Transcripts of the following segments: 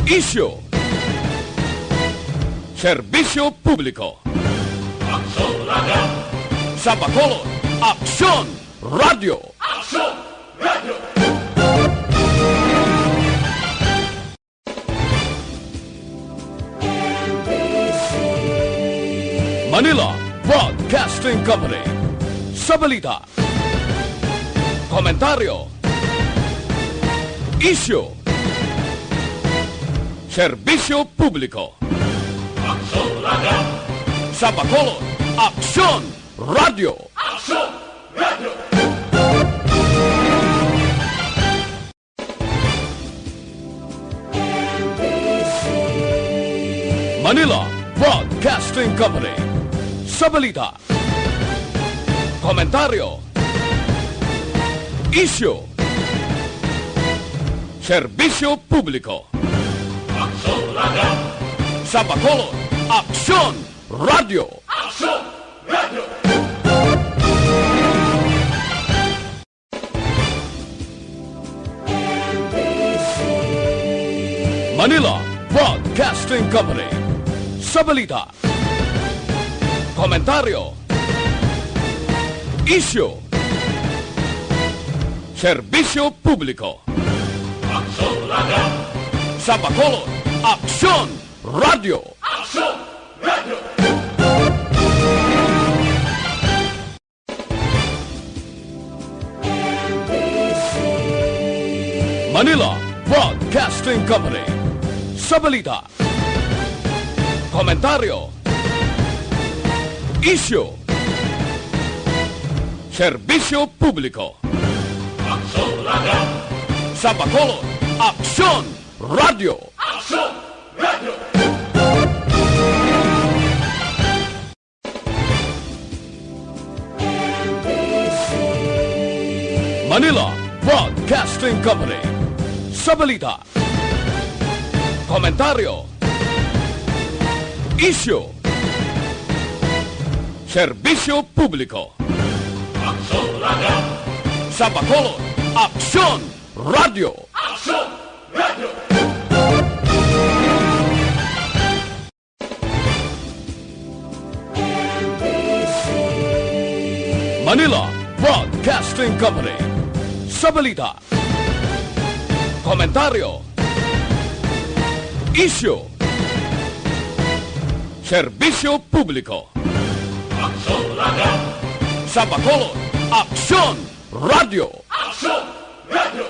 Isyu, serbisyo publiko. Aksyon Radio! Sa Bacolod, Aksyon Radio. Aksyon Radio! Manila Broadcasting Company. Sa balita, komentaryo, isyu, serbisyo publiko. Aksyon Radio! Sa Bacolod, Aksyon Radio. Aksyon Radio! Manila Broadcasting Company. Sa balita, komentaryo, isyu, serbisyo publiko. Aksyon Radio! Sa Bacolod, Aksyon Radio. Aksyon Radio! Manila Broadcasting Company. Sa balita, komentaryo, isyu, serbisyo publiko. Aksyon Radio! Sa Bacolod, Aksyon Radio. Aksyon Radio! Manila Broadcasting Company. Sa balita, komentaryo, isyu, serbisyo publiko. Aksyon Radio! Sa Bacolod, Aksyon Radio. Aksyon Radio! Manila Broadcasting Company. Sa balita, komentaryo, isyu, serbisyo publiko. Aksyon Radio! Sa Bacolod, Aksyon Radio. Aksyon Radio! Manila Broadcasting Company. Sa balita, komentaryo, isyu, serbisyo publiko. Aksyon Radio! Sa Bacolod, Aksyon Radio. Aksyon Radio!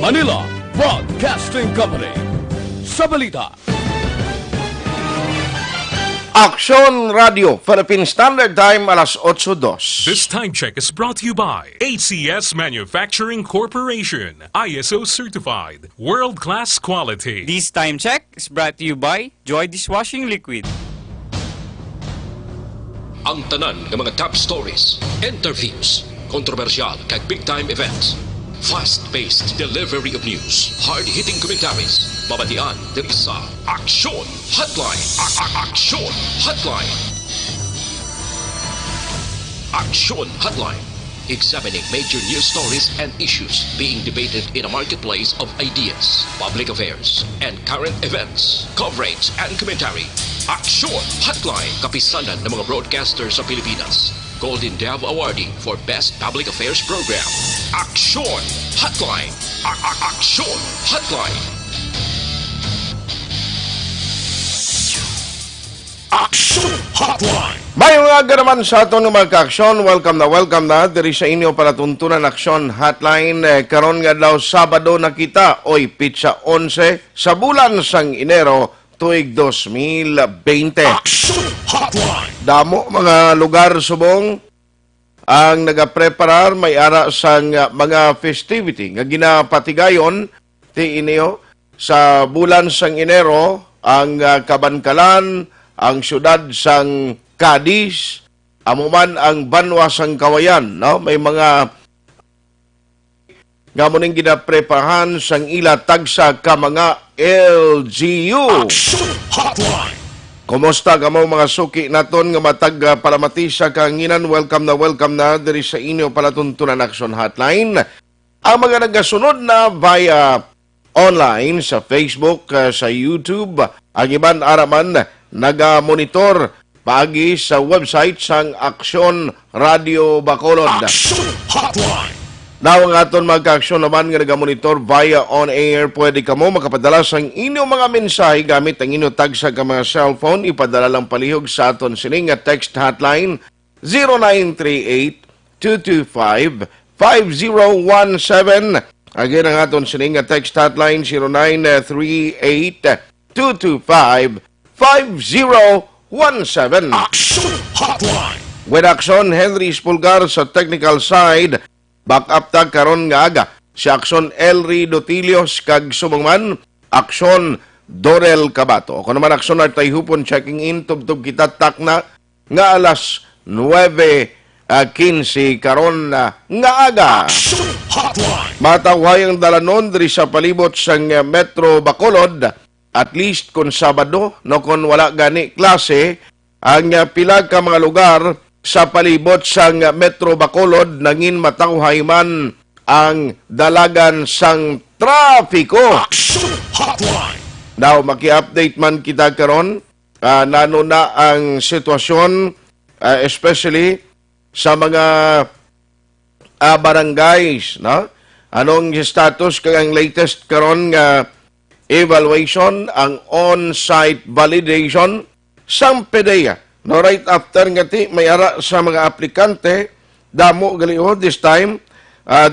Manila Broadcasting Company. Sa balita, Aksyon Radio, Philippine Standard Time, alas 8:02. This time check is brought to you by ACS Manufacturing Corporation, ISO certified, world-class quality. This time check is brought to you by Joy Dishwashing Liquid. Ang tanan ng mga top stories, interviews, kontrobersyal kag big-time events, fast-paced delivery of news, hard-hitting commentaries, babatian diri sa Aksyon Hotline. Aksyon Hotline. Aksyon Hotline. Examining major news stories and issues being debated in a marketplace of ideas, public affairs, and current events. Coverage and commentary. Aksyon Hotline. Kapisanan ng mga broadcasters sa Pilipinas. Golden Dove Awardee for Best Public Affairs Program. Aksyon Hotline. Aksyon Hotline. Aksyon Hotline. May mga naman sa ato ng mga ka-aksyon. Welcome na diri sa inyo palatuntunan Aksyon Hotline. Karon nga daw Sabado na kita, oy pitsa 11 sa bulan sang Enero tuig 2020. Aksyon Hotline. Damo mga lugar subong ang nagapreparar may ara sang mga festivity nga ginapatigayon ti inyo sa bulan sang Enero ang Kabankalan, ang syudad sang Cadiz, amuman ang Banwa sang Kawayan, no? May mga nga mo ning ginapreparahan sang ila tagsa ka mga LGU. Aksyon Hotline. Kumusta ka mo mga suki naton nga matag palamati sa kanginan? Welcome na diri sa inyo palatuntunan action hotline. Ang mga nagasunod na via online sa Facebook, sa YouTube, ang iban araman naga-monitor paagi sa website sang Aksyon Radio Bacolod. Now ang aton magka-aksyon naman nga naga-monitor via on-air, pwede ka mo makapadala sa inyong mga mensahe gamit ang inyong tagsa ka mga cellphone. Ipadala lang palihog sa aton sining at text hotline 0938-225-5017. Again ang aton sining at text hotline 0938-225-5017. With Action, Henry Spulgar sa technical side. Back up tag karon nga aga. Si Action Elry Dotilios kag sumangman Action Dorel Cabato. Kung naman Action Artay Hupon checking in tubtub kita takna nga alas 9:15 karon nga aga. Matawhay ang dalanon diri sa palibot sang Metro Bacolod. At least kung Sabado no kung wala gani klase ang pila ka mga lugar sa palibot sang Metro Bacolod nangin matawhay man ang dalagan sang trafiko. Now, maki-update man kita karon nano na ang sitwasyon especially sa mga barangays, no? Anong status kag ang latest karon nga evaluation ang on-site validation sang PDEA. No, right after nga ti, may ara sa mga aplikante, damo galiho this time,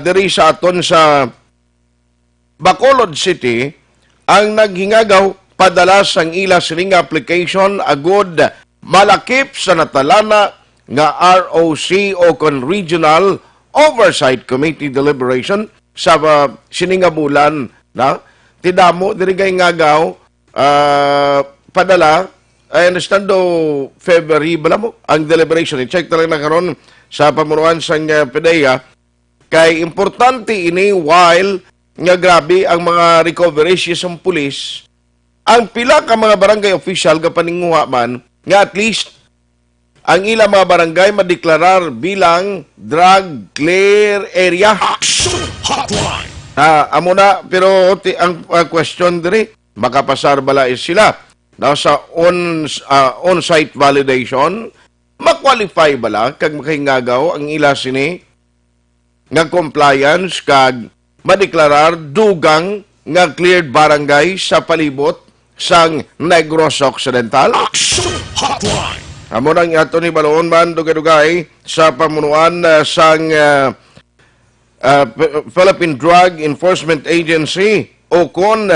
diri sa aton sa Bacolod City, ang naghingagaw padala sang ila sining application agod malakip sa natalana nga ROC o kon Regional Oversight Committee Deliberation sa sininga bulan, na tidamo diri kay ngagaw padala. I understand do February bala mo ang deliberation. I-check talaga na karon sa pamunuan sa PDEA. Kay importante ini while nga grabe ang mga recoveries sa pulis, ang pila ka mga barangay official ga paninguha man nga at least ang ilang mga barangay madeklarar bilang drug clear area. Amo na, pero ang question diri, makapasar bala is sila na sa on-site validation, ma-qualify bala kag makahingagaw ang ila sini nga compliance kag madeklarar dugang nga cleared barangay sa palibot sang Negros Occidental. Amo nang ato ni baloon man dugay-dugay sa pamunuan sang Philippine Drug Enforcement Agency o kon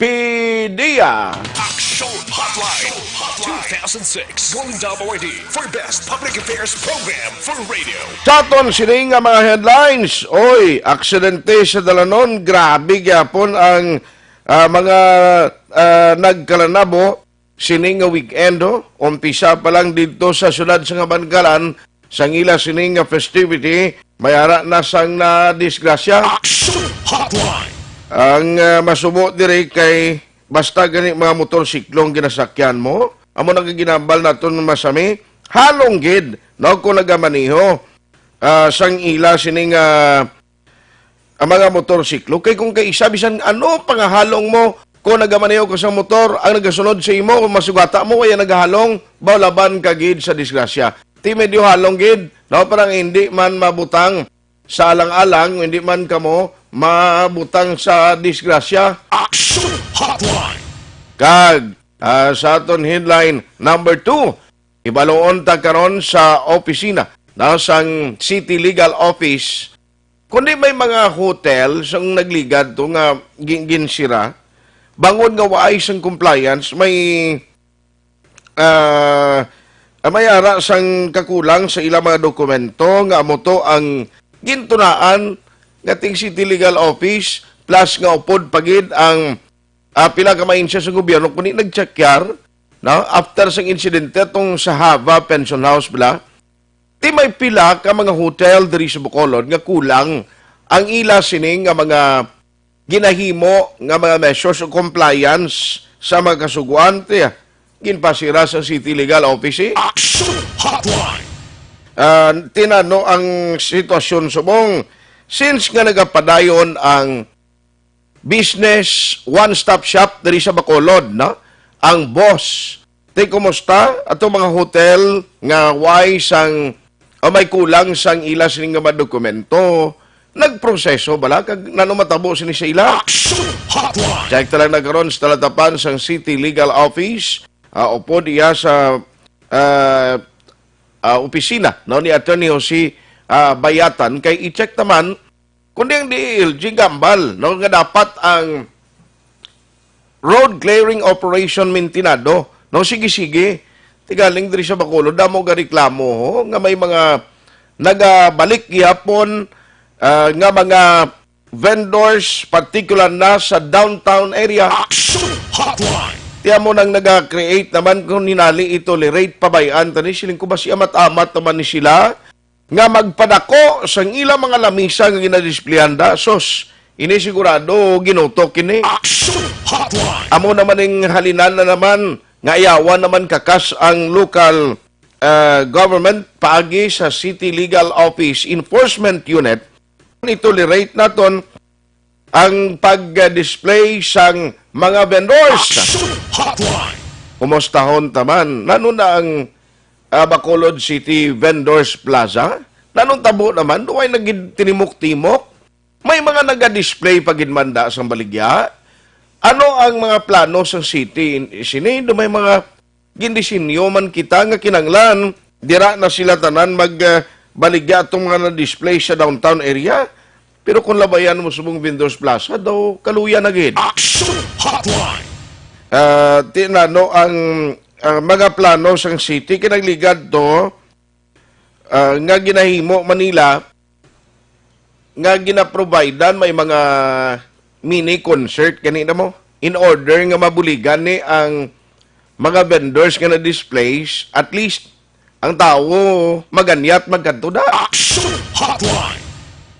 PDEA. Action Hotline 2006 Golden Dove Award for Best Public Affairs Program for Radio. Chaton sining nga mga headlines. Oy, aksidente sa dalanon. Grabe gyapon ang mga nagkalanabo sining nga weekend. Umpisa pa lang dito sa syudad sa Bangalan. Sang ila sining nga festivity, mayara na sang na disgrasya. Action Hotline. Ang masubo diri kay basta gani mga motorsiklong ginasakyan mo, amo nagaginambal naton masami, halong gid no ko nagamaniho sang ila sining ang mga motorsiklo kay kung kay isa bisan ano pangahalong mo ko nagamaniho ko sa motor ang nagasunod sa imo kung masugata mo kaya nagahalong bawlaban ka gid sa disgrasya. Ti medyo halong gid no parang hindi man mabutang sa alang-alang, hindi man kamo mabutang sa disgrasya. Action Hotline. Kag sa aton headline number 2, ibaloon ta karon sa opisina na sang City Legal Office. Kundi may mga hotel sang nagligad to nga ginsira, bangod nga waay sang compliance, may mayara sang kakulang sa ilang mga dokumento nga amo to ang gintunaan nga ting City Legal Office plus nga upod pagid ang pila ka mainsya sa gobyerno kung nagtsakyar no? After sang insidente tong sa Hava Pension House bala, ti may pila ka mga hotel diri sa Bacolod nga kulang ang ila sining nga mga ginahimo nga mga measures of compliance sa mga kasuguan. ginpasira sa City Legal Office. Action Hotline. Tinano ang sitwasyon subong since nga nagapadayon ang business one-stop shop diri sa Bacolod, no? Ang boss. Te kumusta ato mga hotel nga why sang o may kulang sang ila sining nga mga dokumento nagproseso bala kag nanumatabo sini sa ila. Action Hotline. Check talang nagkaroon sa talatapan sang City Legal Office. Upo diya sa opisina no, ni Attorney Jose Bayatan. Kay i-check naman kung di ang DLG gambal no, nga dapat ang road clearing operation mintinado. No, sige. Tigaling diri sa Bacolod, damo ga reklamo ho, nga may mga nagabalik gihapon nga mga vendors, particular na sa downtown area. Action Hotline. Tiya mo nang naga-create naman kung ninali itolerate pabayan, tani siling ko ba si amat-amat naman ni sila, nga magpadako sa ilang mga lamisa nga ginadisplayanda. Sos, ini sigurado ginutok ini. Action Hotline. Amo naman ng halinan na naman, nga ayawan naman kakas ang local government paagi sa City Legal Office Enforcement Unit. Itolerate naton ang pag-display sang mga vendors. Action Hotline. Kumustahon taman. Nano na ang Bacolod City Vendors Plaza? Nanong tabo naman, duway nagtinimok-timok. May mga nag-display paginmanda sa baligya. Ano ang mga plano sa city? Sini, may mga gindisinyo man kita nga kinanglan. Dira na sila tanan magbaligya itong mga na-display sa downtown area. Pero kung labayan mo sa mong Vendors Plaza, daw kaluya na gid. Action Hotline. Tinano ang mga plano sa city kinagligad to nga ginahimo Manila nga ginaprovidean may mga mini concert kanina mo in order nga mabuligan ni ang mga vendors nga na displays at least ang tao maganyat magkanto da. Action Hotline.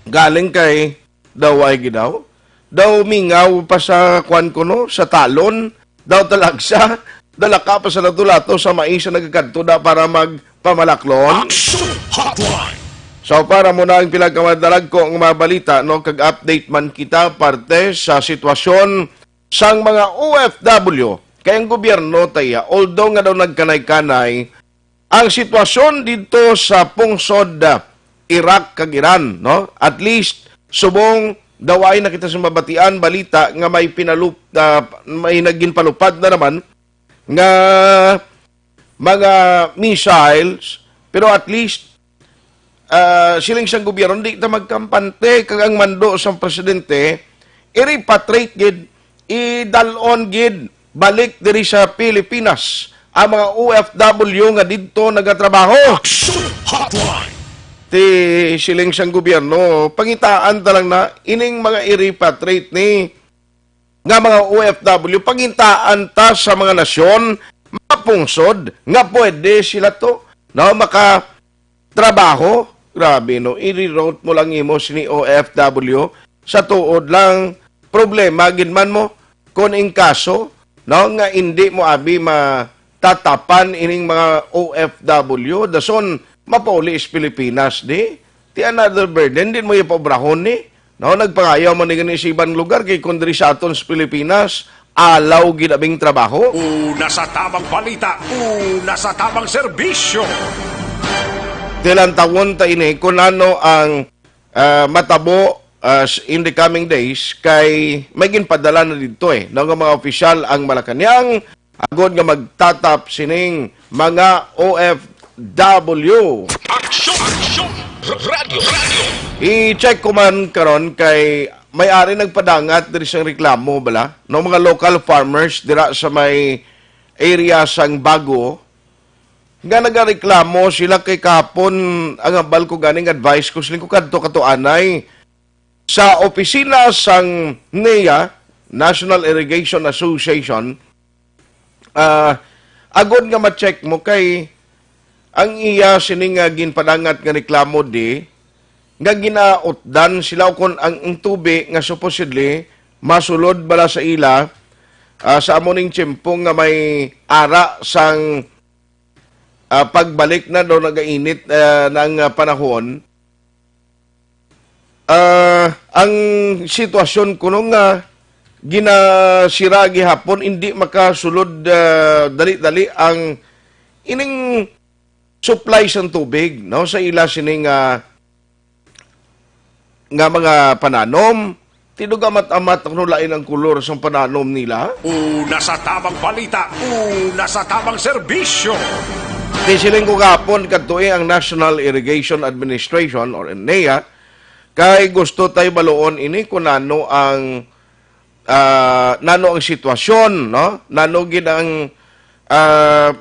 Galing kay daway gidaw daw mingaw pa sa kwan ko no sa talon daw talagsa dala ka pa sa latulato sa mais na nagkadto da para magpamalaklon. Action Hotline. So para mo na ang pinagkamadalag ko ang mga balita no kag update man kita parte sa sitwasyon sang mga OFW kay ang gobyerno taya although nga daw nagkanay-kanay ang sitwasyon dito sa pungsod Iraq kag Iran no at least subong daway na kita sa mabatian balita nga may may naging palupad na naman nga mga missiles pero at least siling siyang gobyerno di ta magkampante kag ang mando sa presidente i-repatriate gid idalon gid balik diri sa Pilipinas ang mga OFW nga didto nagatrabaho. Action Hotline. Ti siling siyang gobyerno pangitaan talang na ining mga i-repatriate ni nga mga OFW pangintaan ta sa mga nasyon mapungsod nga pwede sila to no makatrabaho. Grabe no, i-reroute mo lang imo sini OFW sa tuod lang problema ginman mo kung ing kaso no nga hindi mo abi matatapan ining mga OFW dason mapaulis Pilipinas di another burden din mo ipobrahon ni no nagpangayaw man ni gani sa ibang lugar kay kung diri sa aton sa Pilipinas alaw ginabing trabaho. Una sa tamang balita, una sa tamang serbisyo. Tilang tawon ta ini kung ano ang matabo in the coming days kay may ginpadala na dito ng mga opisyal ang Malacañang agod nga magtatap sining mga OFW. Action Radio. I-check ko man karon kay may-ari nagpadangat diri sa reklamo bala no mga local farmers dira sa may area sang Bago nga nagareklamo sila kay kapon ang abal ko ganing advice ko siling ko kadto anay sa opisina sang NEA National Irrigation Association agod nga ma-check mo kay ang iya sining ginpadangat nga reklamo di nga ginautdan sila kon ang tubig nga supposedly masulod bala sa ila sa amuning tiyempong nga may ara sang pagbalik na do nagainit ng panahon, ang sitwasyon kuno nga ginasira gihapon hindi makasulod dali-dali ang ining supply sang tubig no sa ila sining nga mga pananom. Tidog amat-amat ang lain ang kulor sa pananom nila. Una sa tamang balita, una sa tamang serbisyo. Tisiling ko kapon kadtoy ang National Irrigation Administration or NEA kay gusto tayo baluon ini kung nano ang sitwasyon, no? Nano gid ang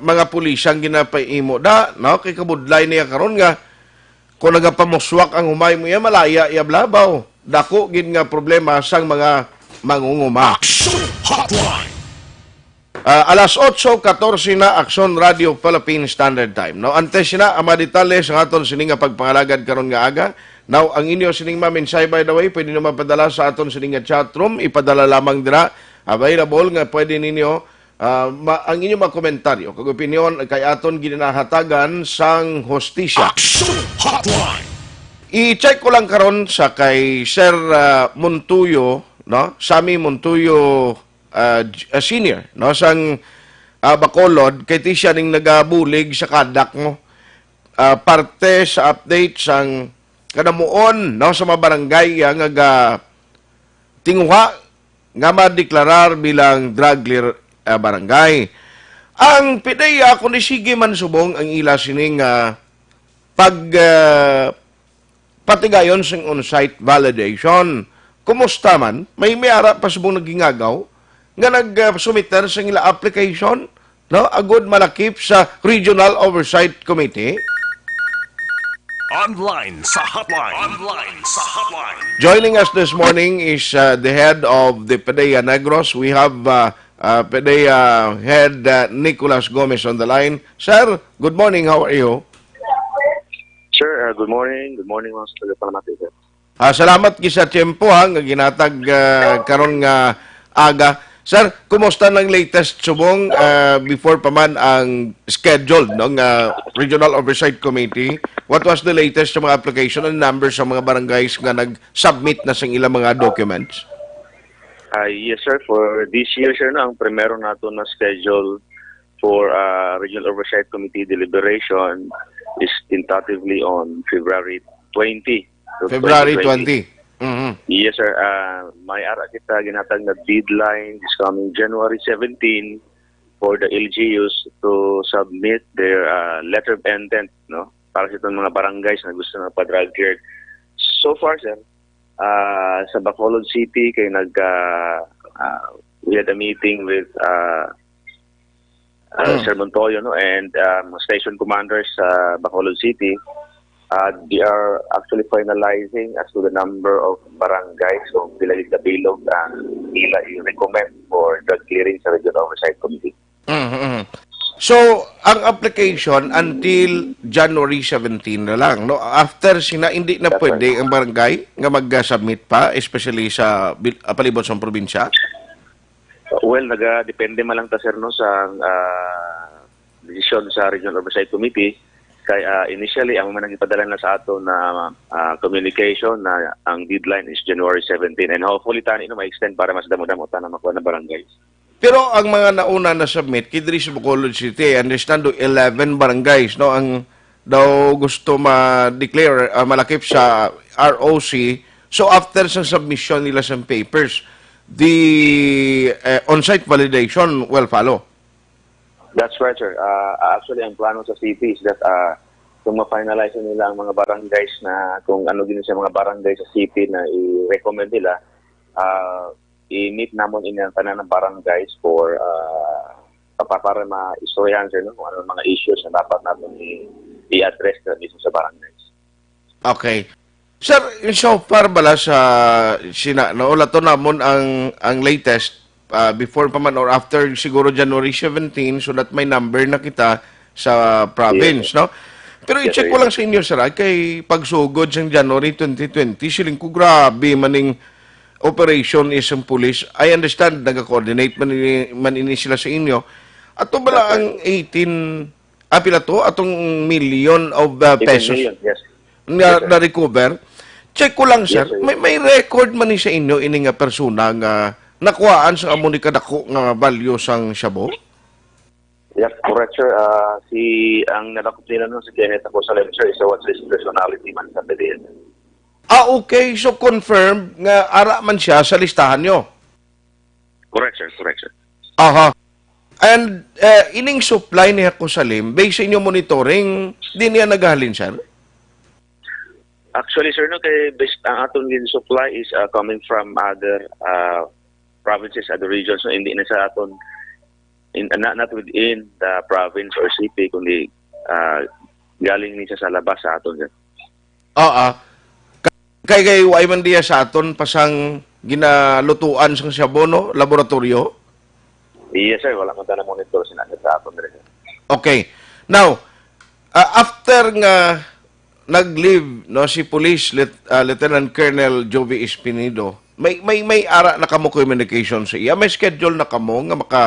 mga pulisang ginapaimo da, no? Kay kabudlay niya karon nga kung nagapamuswak ang humay mo ya malaya yablabaw. Dako gid nga problema sang mga mangunguma. Action Hotline. Alas 8:14 na Action Radio Philippine Standard Time. No, antes na ama detalye sa aton sining nga pagpangalagad karon nga aga. Now, ang inyo sining mamensahe by the way, pwede nyo mapadala sa aton sining nga chat room, ipadala lamang dira. Available nga pwede ninyo ang inyo mga komentaryo kag opinion kay aton ginahatagan sang hostisya. Action Hotline. I-check ko lang karon sa kay Sir Montuyo, no? Sami Montuyo senior, no? Sang Bacolod, kay ti siya ning nagabulig sa kadak mo. Parte sa update sang kanamuon, no? Sa mga barangay nga tinguha nga madeklarar bilang drug clear barangay. Ang PDEA kung sige man subong ang ila sining patigayon sing on-site validation. Kumusta man? May ara pa subong nagingagaw nga nag-submitter sa ila application, no? Agud malakip sa Regional Oversight Committee. Online sa hotline. Online sa hotline. Joining us this morning is the head of the PDEA Negros. We have PDEA head Nicolas Gomez on the line. Sir, good morning. How are you? Sir, good morning. Good morning mga sa tagapanamatid. Salamat kisa tiyempo nga ginatag karon nga aga. Sir, kumusta ng latest subong before pa man ang scheduled ng Regional Oversight Committee? What was the latest sa mga application and numbers sa mga barangays nga nag-submit na sa ilang mga documents? Yes sir, for this year sir, ang primero nato na schedule for Regional Oversight Committee deliberation is tentatively on February 20. So February 20. Mm-hmm. Yes sir, may ara kita ginatag na deadline this coming January 17 for the LGUs to submit their letter of intent, no? Para sa itong mga barangays na gusto na pa-drug cleared. So far sir, sa Bacolod City kay we had a meeting with Sir Montoyo, no, and station commanders sa Bacolod City. They are actually finalizing as to the number of barangays so bilog ang nila i-recommend for drug clearing sa Regional Oversight Committee. Mm-hmm. So, ang application until January 17 na lang, no? After hindi na pwede ang barangay nga mag-submit pa, especially sa palibot sa probinsya? Well, depende man lang ta sir no sa desisyon sa Regional Oversight Committee. Kaya initially ang mga nagpadala na sa ato na communication na ang deadline is January 17 and hopefully tani ma-extend para mas damo-damo ta na makuha na barangays. Pero ang mga nauna na submit kidri sa Bacolod City, I understand 11 barangays no ang daw gusto ma-declare malakip sa ROC. So after sa submission nila sa papers, the on-site validation will follow. That's right, sir. Actually, ang plano sa city is that kung ma-finalize nila ang mga barangays na kung ano din sa mga barangay sa city na i-recommend nila, i-meet namon ang tanan ng barangays for para ma-istoryahan sir, no? Kung ano mga issues na dapat natin i-address na mismo sa barangays. Okay. Sir, so far bala sa naula to namon ang latest before pa man or after siguro January 17 so that may number na kita sa province, no? Pero i-check ko lang sa inyo, sir, kay pagsugod sa January 2020, siling ko grabe maning operation is ang police. I understand, nag-coordinate man ini sila sa inyo. Ato bala ang 18, pila to? Atong million of pesos Million, yes. na-recover. Check ko lang, sir. Yes, sir. May record man ni sa inyo ini nga persona nga nakuhaan sa amo ni kadako nga value sang shabu? Yes, correct, sir. Ang nadakop nila nun, si Kenneth ako sa sir, is a what's his personality man sa PDL. Okay. So, confirm nga ara man siya sa listahan nyo. Correct, sir. Correct, sir. Aha. And ining supply ni Hako Salim, based sa inyong monitoring, di niya naghalin, sir? Actually, sir, no, kay based ang aton din supply is coming from other provinces, other regions, no, hindi na sa aton not within the province or city, kundi galing ni sa labas sa aton, sir. Kay way man diya sa aton pasang ginalutuan sang Shabono laboratorio. Yes, sir. Wala man na monitor sinagad sa aton, sir. Okay. Now, after nga nag-leave no si Police Lieutenant Colonel Jovi Espinido, may ara na kamo communication sa iya, may schedule na kamo nga maka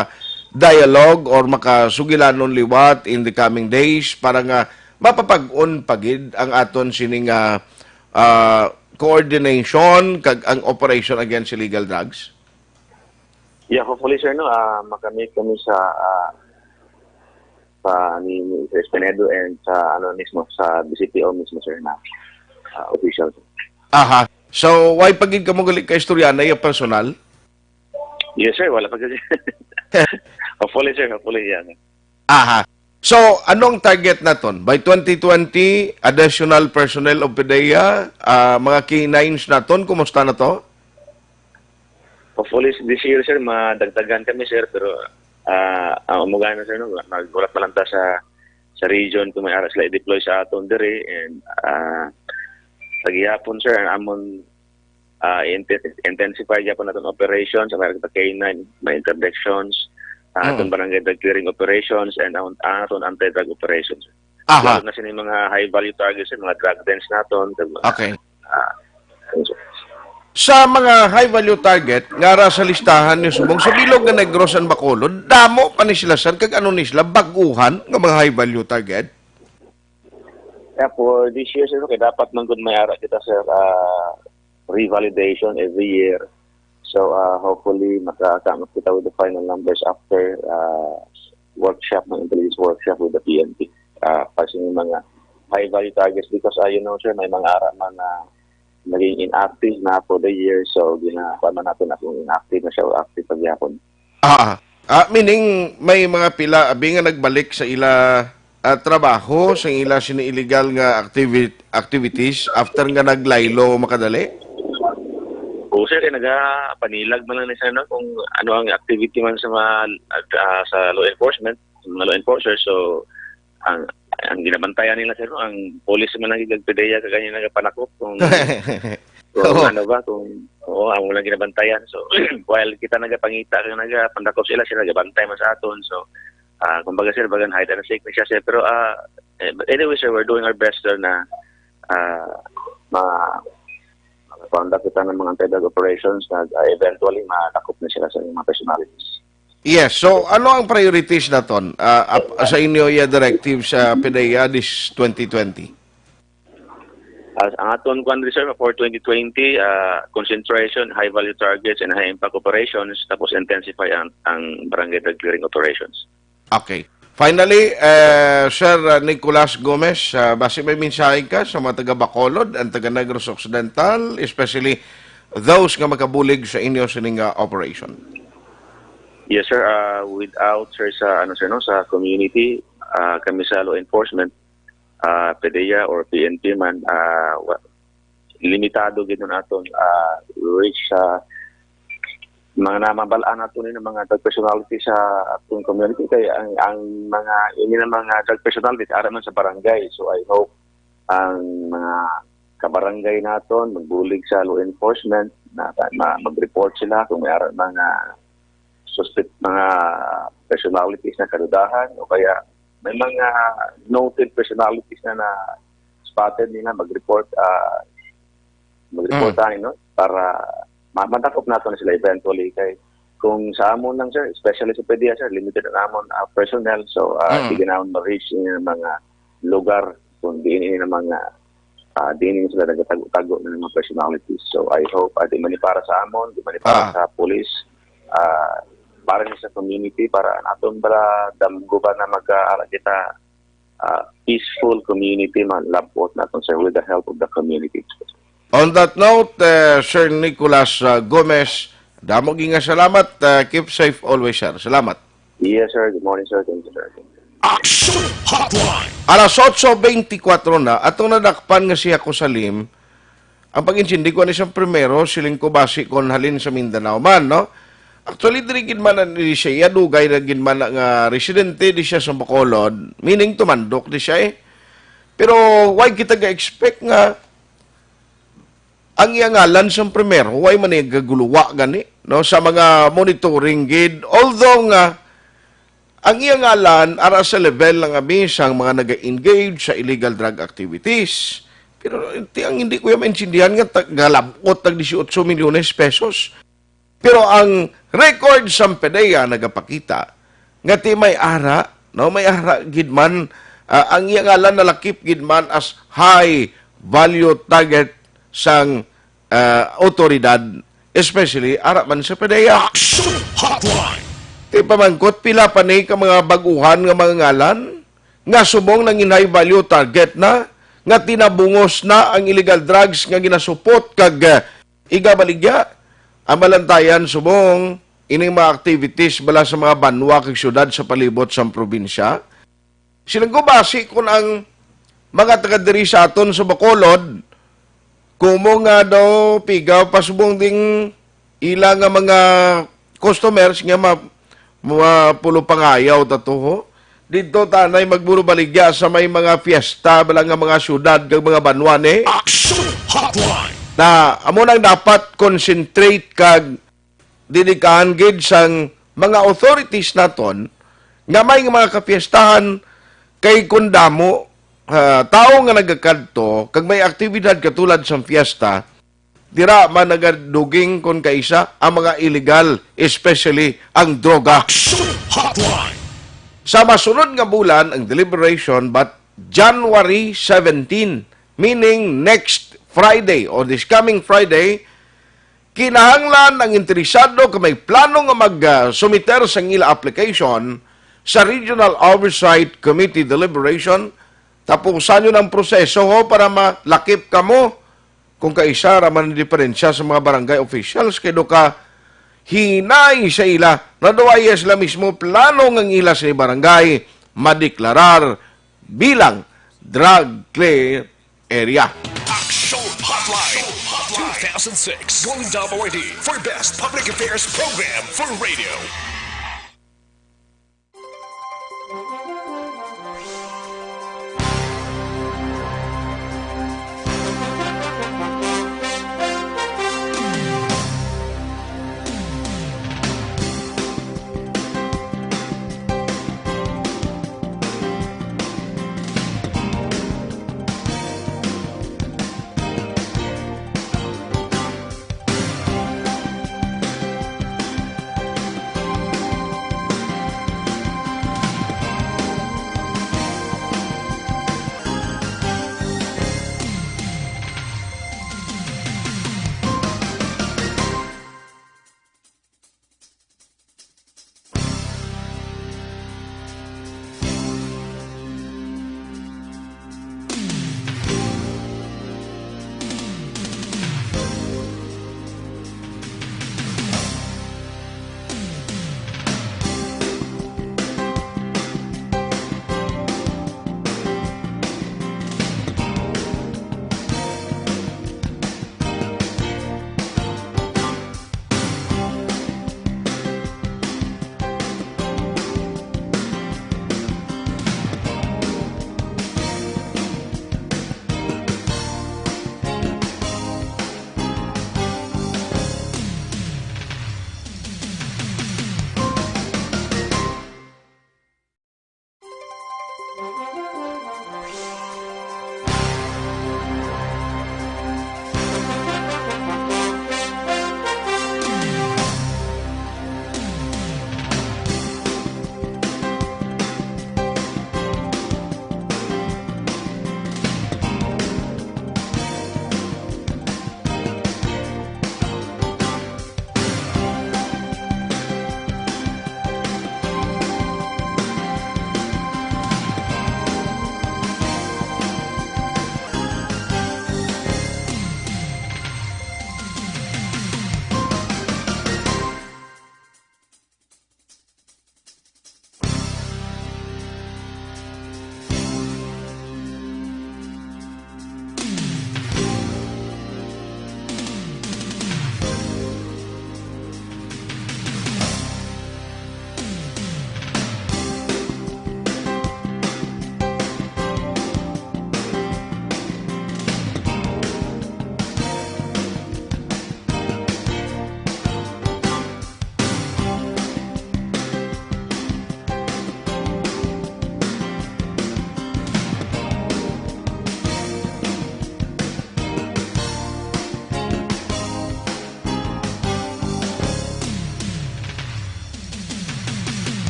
dialogue or makasugilanon liwat in the coming days para nga mapapag-on pagid ang aton sining coordination kag ang operation against illegal drugs? Yeah, hopefully, sir, no, makamit kami sa ni Sir Espinedo and sa mismo sa BCPO mismo, sir, na official. Aha. So, why pagid kamo gali ka istoryana yung personal? Yes, sir. Wala pa kasi. Hopefully, sir. Hopefully, yan. Aha. So, anong target naton? By 2020, additional personnel of PDEA, mga K9s naton, kumusta na to? Hopefully, this year, sir, madagdagan kami, sir, pero ang umugay na, sir, no, nagulat pa lang ta sa region kung may aras sila i-deploy sa aton diri, and pag-ihapon, sir, amon intensify yapon naton operations, may K9, may interdictions, aton barangay drug clearing operations, and aton anti-drug operations. Aha. Lalo na sila mga high-value targets, mga drug dens naton. Okay. Sa mga high-value target, ngara sa listahan ni Subong, sa Bilog nga Negros and Bacolod, damo pa ni sila, sir, kag ano ni sila, baguhan ng mga high-value target? Yeah, for this year, sir, okay, dapat man good may ara kita, sir, revalidation every year. So, hopefully, makakamot kita with the final numbers after workshop, ng intelligence workshop with the PNP. Kasi yung mga high-value targets, because, you know, sir, may mga ara man na naging inactive na for the year. So, ginagawa man natin na kung inactive na siya o active pagyapon. Meaning, may mga pila, abi nga nagbalik sa ila trabaho, sa ila sini-illegal nga activities after nga naglaylo makadali? O sir, nagapanilag man lang niya kung ano ang activity man sa sa law enforcement, mga law enforcers. So, ang ginabantayan nila, sir, ang police man ang gigagpedeya kaganyan nagapanakop kung ano ba, kung ang walang ginabantayan. So, while kita nagapangita, nagapandakop sila nagabantay man sa aton. So, kumbaga, sir, bagan hide and seek na siya, sir. Pero, anyway, sir, we're doing our best, sir, na conduct kita ng mga anti-drug operations na eventually makakop na sila sa mga personalities. Yes. So, ano ang priorities na ton sa inyo yung directive sa PDEA this 2020? Ang aton country, sir, for 2020, concentration, high-value targets, and high-impact operations, tapos intensify ang barangay drug clearing operations. Okay. Finally, Sir Nicolas Gomez, base may mensahe ka sa mga taga-Bacolod and taga-Negros Occidental, especially those nga makabulig sa inyo sining operation? Yes, sir. Without, sir, sa community, kami sa law enforcement, PDEA or PNP man, limitado gito naton reach sa mga namabalaan nato ni mga drug personality sa atong community. Kaya ang mga drug personality ara man sa barangay. So I hope ang mga kabarangay naton magbulig sa law enforcement na mag-report sila kung may ara mga suspect, mga personalities na kadudahan o kaya may mga noted personalities na spotted nila mag-report no, para matakop nato na sila eventually kay kung sa amon lang sir, especially sa PDEA sir, limited na amon personnel, so di ganaon ma-reach yung mga lugar kung diin na mga diin sila nagatago-tago ng mga personalities. So I hope di man para sa amon, di man para sa police, para sa community, para naton para damgo ba na mag-aala kita peaceful community man labot naton sir with the help of the community. On that note, Sir Nicolas Gomez, damo nga salamat. Keep safe always, sir. Salamat. Yes, sir. Good morning, sir. Thank you, sir. Action Hotline. Alas 8:24 na, atong nadakpan nga siya ko Salim, ang pag-intindi ko na siyang primero, siling ko basi kon halin sa Mindanao man, no? Actually, diri gid man ni siya, dugay na gid man nga residente di siya sa Bacolod, meaning tumandok di siya eh. Pero why kita ga-expect nga ang iyang ngalan sa primero, why man gaguluwa gani, no? Sa mga monitoring gid, although nga ang iyang ngalan ara sa level ng abisang mga naga-engage sa illegal drug activities. Pero ang hindi ko yung maintindihan nga galabot tag 18 milyones pesos. Pero ang record sa PDEA nagapakita nga ti may ara, no, may ara gidman ang iyang ngalan nalakip gidman as high value target sang otoridad, especially ara man sa PDEA. Action Hotline. Ti pamangkot pila pa ni ka mga baguhan nga mga ngalan nga subong nang high value target na nga tinabungos na ang illegal drugs nga ginasupot kag igabaligya ang balantayan subong ining mga activities bala sa mga banwa kag syudad sa palibot sa probinsya. Silang gubasi kung ang mga taga diri sa aton sa Bacolod kumo nga daw pigaw pasubong ding ilang nga mga customers nga pulo pangayaw tatuho. Dito tanay magburo baligya sa may mga fiesta bala nga mga syudad kag mga banwa ni. Action Hotline. Na amo nang dapat concentrate kag dedikahan gid sang mga authorities naton nga may mga kapiestahan kay kundamo tao nga nagakadto kag may aktibidad katulad sang fiesta dira man nagaduging kon kaisa ang mga illegal, especially ang droga. Action Hotline. Sa masunod nga bulan ang deliberation but January 17, meaning next Friday or this coming Friday, kinahanglan ang interesado kung may plano nga mag-sumiter sa ila application sa Regional Oversight Committee deliberation, tapusan yun ang proseso para malakip ka mo kung kaisa raman diferensya sa mga barangay officials kay do ka hinay sa ila na doay sila mismo plano ng ila sa barangay madeklarar bilang drug clear area. Action Hotline. 2006 Golden Dove Awardee for Best Public Affairs Program for Radio.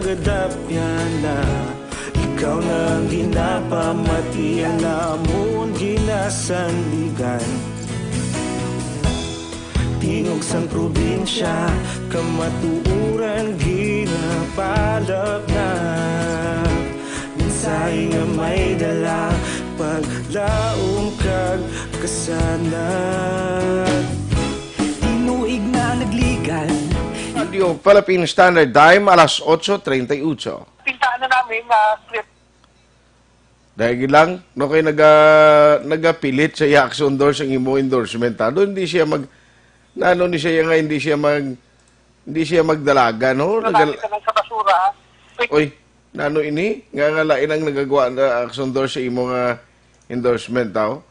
nagadapya na. Ikaw na ang ginapamatian namon ginasandigan. Tingog sang probinsya, kamatuuran ginapalap na. Minsay nga may dala, paglaong kag kasanat. Tinuig na nagligan. Radio Philippine Standard Time, alas 8:38. Pintaan na namin na clip. Dahil lang, no kayo nagapilit sa i-action endorse ang imo endorsement. Doon hindi siya hindi siya magdalaga, no? Nalapit ka lang sa basura. Oy, ini? Nga lain ang nagagawa na action endorse sa imo nga endorsement, tao.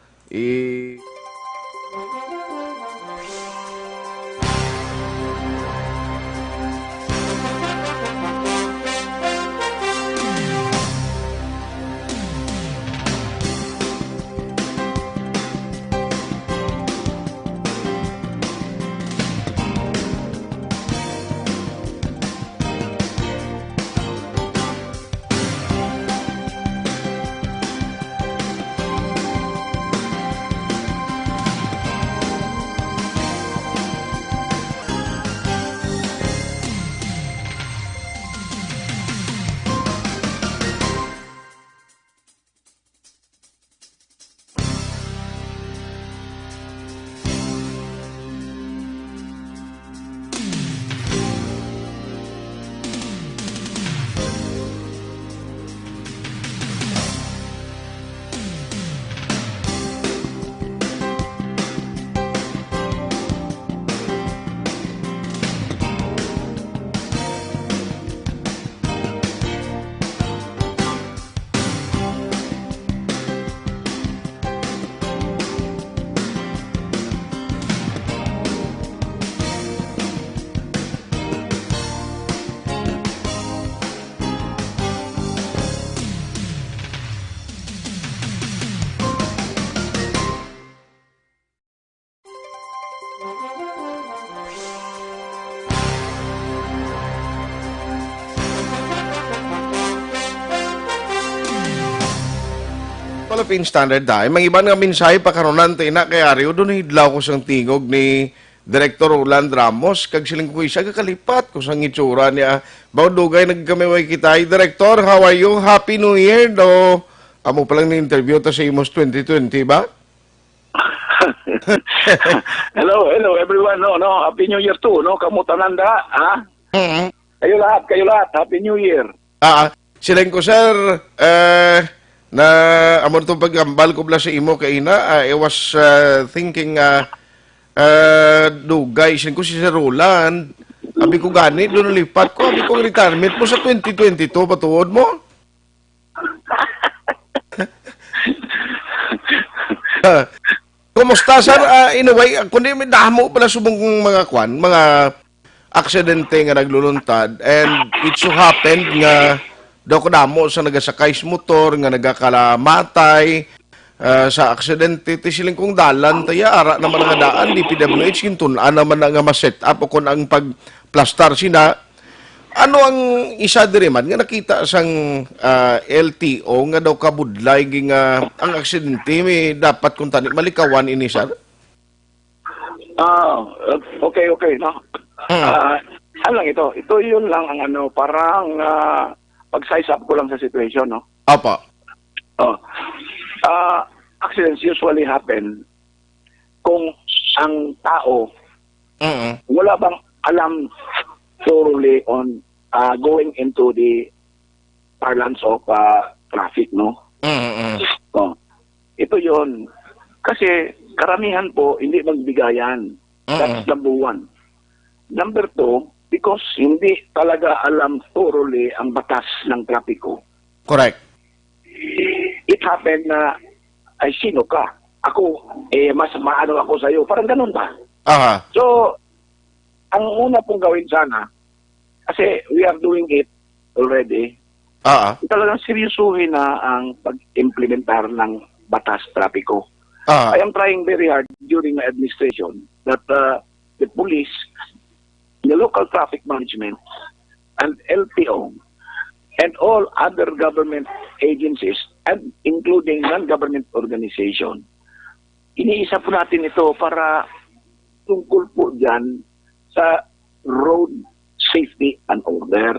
Philippine Standard Time, ang iba nga mensahe pa karonan na kay Ario, doon hidlaw ko sang tingog ni Director Roland Ramos, kag siling ko isa kakalipat ko sang itsura niya. Baudugay nagkameway kita. Director, how are you? Happy New Year, do? Amo pa lang ni-interview ta sa Imos 2020, ba? Hello everyone, no, Happy New Year too, no, kamutananda, ha? Kayo lahat, Happy New Year. Siling ko, sir, na amon itong pagkambal ko bala sa imo kay ina, I was thinking, dugay, siling ko si Sir Roland, abi ko gani, doon lipat ko, abi ko retirement mo sa 2022, patuod mo? Kumusta, sir? Anyway, kundi may damo pala subong mga aksidente nga nagluluntad, and it so happened nga daw ko damo sa nagasakay sa motor nga nagakalamatay sa aksidente ti siling kong dalan taya ara naman nga daan di PWH kintunan naman nga ma-set up o kung ang pagplastar sina. Ano ang isa diri man nga nakita sang LTO nga daw kabudlay nga ang aksidente may dapat kung tani malikawan ini, sir? Okay, no. Ano lang ito yun lang ang parang pag-size up ko lang sa situation, no? Apa. Accidents usually happen kung ang tao wala bang alam thoroughly on going into the parlance of traffic, no? Ito yun. Kasi karamihan po hindi magbigayan. That's number one. Number two, because hindi talaga alam thoroughly ang batas ng trapiko. Correct. It happened na, ay sino ka? Ako, mas maano ako sa'yo. Parang ganun ba? So, ang una pong gawin sana, kasi we are doing it already, talagang seryosuhin na ang pag-implementar ng batas trapiko. I am trying very hard during my administration that the police, the local traffic management, and LTO and all other government agencies and including non-government organization. Iniisa po natin ito para tungkol po dyan sa road safety and order.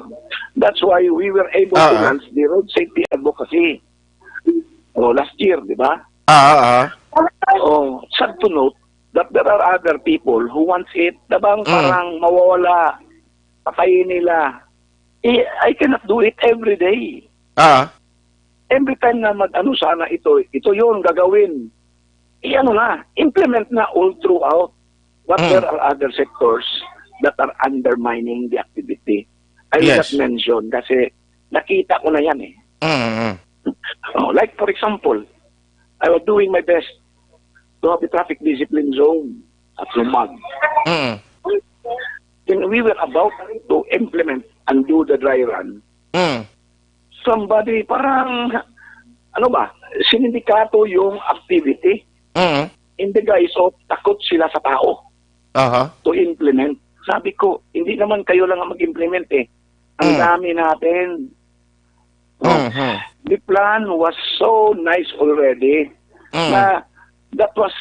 That's why we were able to launch the road safety advocacy last year, di ba? Sad to note that there are other people who wants it na bang parang mawawala, patayin nila. I cannot do it every day. Every time na mag-ano sana ito yun gagawin. Implement na all throughout. But there are other sectors that are undermining the activity. I will not mention kasi nakita ko na yan eh. Like for example, I was doing my best to have the traffic discipline zone at Lumag. When we were about to implement and do the dry run, somebody parang, sinindikato yung activity in the guise of takot sila sa tao to implement. Sabi ko, hindi naman kayo lang ang mag-implement eh. Ang dami natin. The plan was so nice already na that was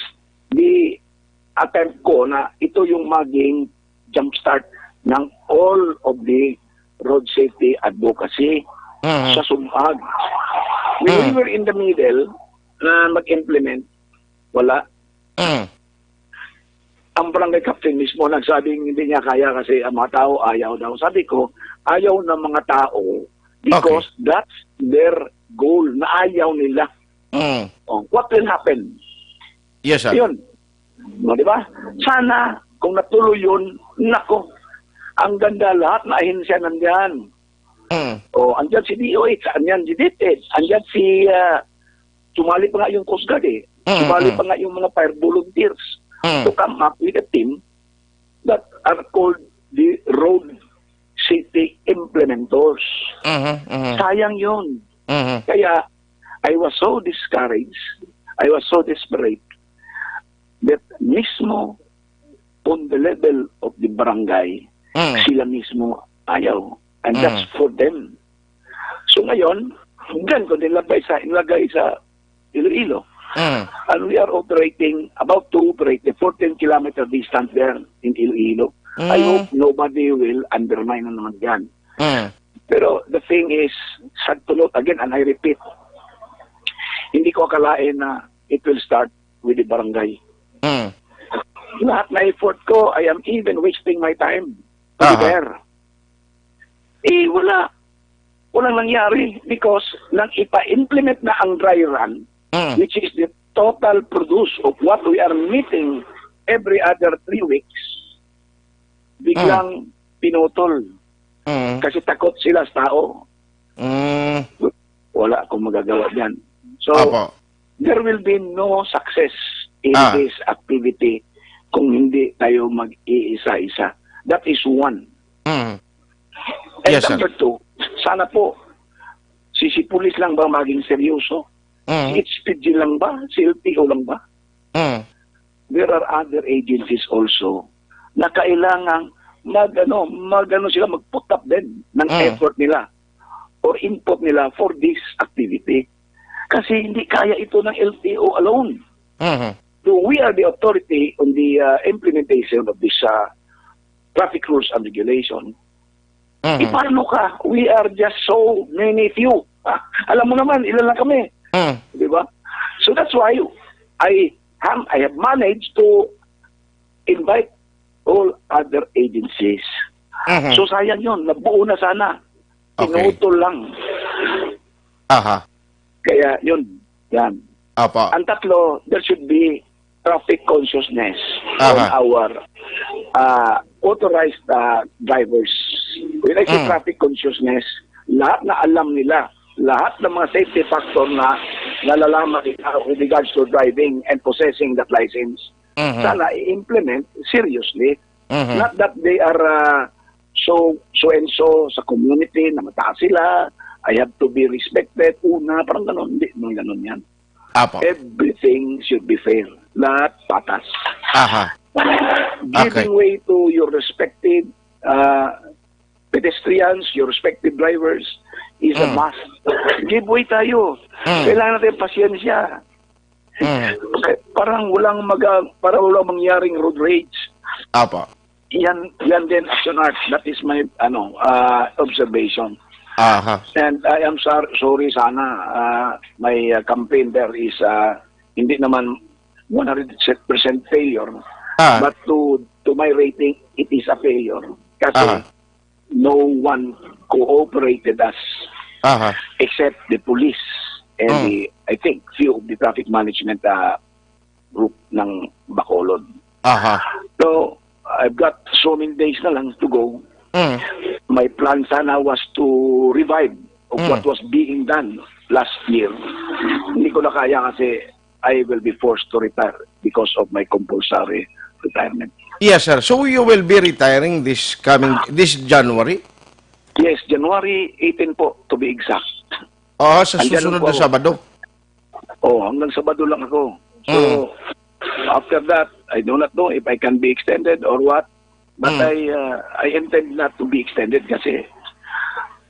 the attempt ko na ito yung maging jumpstart ng all of the road safety advocacy sa Sumag. When we were in the middle na mag-implement, wala. Ang barangay captain mismo nagsabing hindi niya kaya kasi ang mga tao ayaw daw. Sabi ko, ayaw ng mga tao because that's their goal na ayaw nila. What will happen? Yes, sir. Yun. Di ba? Sana, kung natuloy yun, nako, ang ganda lahat na ahensya nandyan. Andyan si DOH, andyan si DTED, andyan si, sumali pa nga yung Coast Guard eh. Sumali pa nga yung mga fire volunteers to come up with a team that are called the road safety implementors. Sayang yun. Kaya, I was so discouraged, I was so desperate that mismo on the level of the barangay, sila mismo ayaw. And that's for them. So ngayon, dyan ko nilagay sa Iloilo. And we are about to operate the 14-kilometer distance there in Iloilo. I hope nobody will undermine naman yan. Pero the thing is, sad to note again, and I repeat, hindi ko akalain na it will start with the barangay. Lahat na effort ko, I am even wasting my time to be there. Wala. Walang nangyari because nang ipa-implement na ang dry run, which is the total produce of what we are meeting every other 3 weeks, biglang pinutol. Kasi takot sila sa tao. Wala akong magagawa dyan. So, there will be no success in this activity kung hindi tayo mag-iisa-isa. That is one. And number 2, sana po, si Pulis lang ba maging seryoso? Si HPG lang ba? Si LTO lang ba? There are other agencies also na kailangan mag-put up din ng effort nila or input nila for this activity. Kasi hindi kaya ito ng LTO alone. So we are the authority on the implementation of this traffic rules and regulation. Paano ka? We are just so many few. Alam mo naman, ilan lang kami. Di ba? So that's why I have managed to invite all other agencies. So sayang yun. Nabuo na sana. Pinutol lang. Kaya yun. Yan. Ang tatlo, there should be traffic consciousness on our authorized drivers. When I say traffic consciousness, lahat na alam nila, lahat ng mga safety factor na nalalaman with regards to driving and possessing that license, sana i-implement seriously. Not that they are so and so sa community na mataas sila, I have to be respected. Una, parang ganon. Hindi, ganon yan. Everything should be fair. Lahat patas. Giving way to your respective pedestrians, your respective drivers, is a must. Give way tayo. Kailangan natin pasyensya. Parang walang mangyaring road rage. Apa. Yan din, Action Art. That is my observation. Aha. And I am sorry sana my campaign there is hindi naman 100% failure. But to my rating, it is a failure. Kasi no one cooperated us except the police and I think few of the traffic management group ng Bacolod. So I've got so many days na lang to go. My plan sana was to revive of what was being done last year. Hindi ko na kaya kasi I will be forced to retire because of my compulsory retirement. Yes, sir. So you will be retiring this January? Yes, January 18 po, to be exact. Sa susunod na Sabado? Hanggang Sabado lang ako. So, after that, I do not know if I can be extended or what. But I intend not to be extended kasi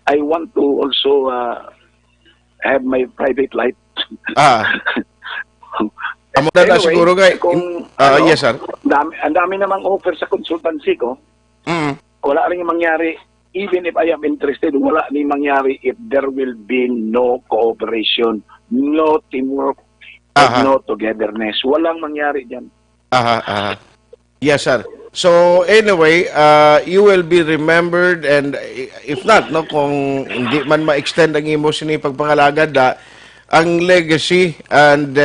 I want to also have my private life. Anyway, siguro yes, sir. Ang dami namang offer sa consultancy ko. Wala rin mangyari. Even if I am interested, wala rin mangyari if there will be no cooperation, no teamwork, no togetherness. Walang mangyari dyan. Yes, sir. So anyway, you will be remembered, and if not, kung hindi man ma-extend ang imo sinipagpangalagad, ang legacy and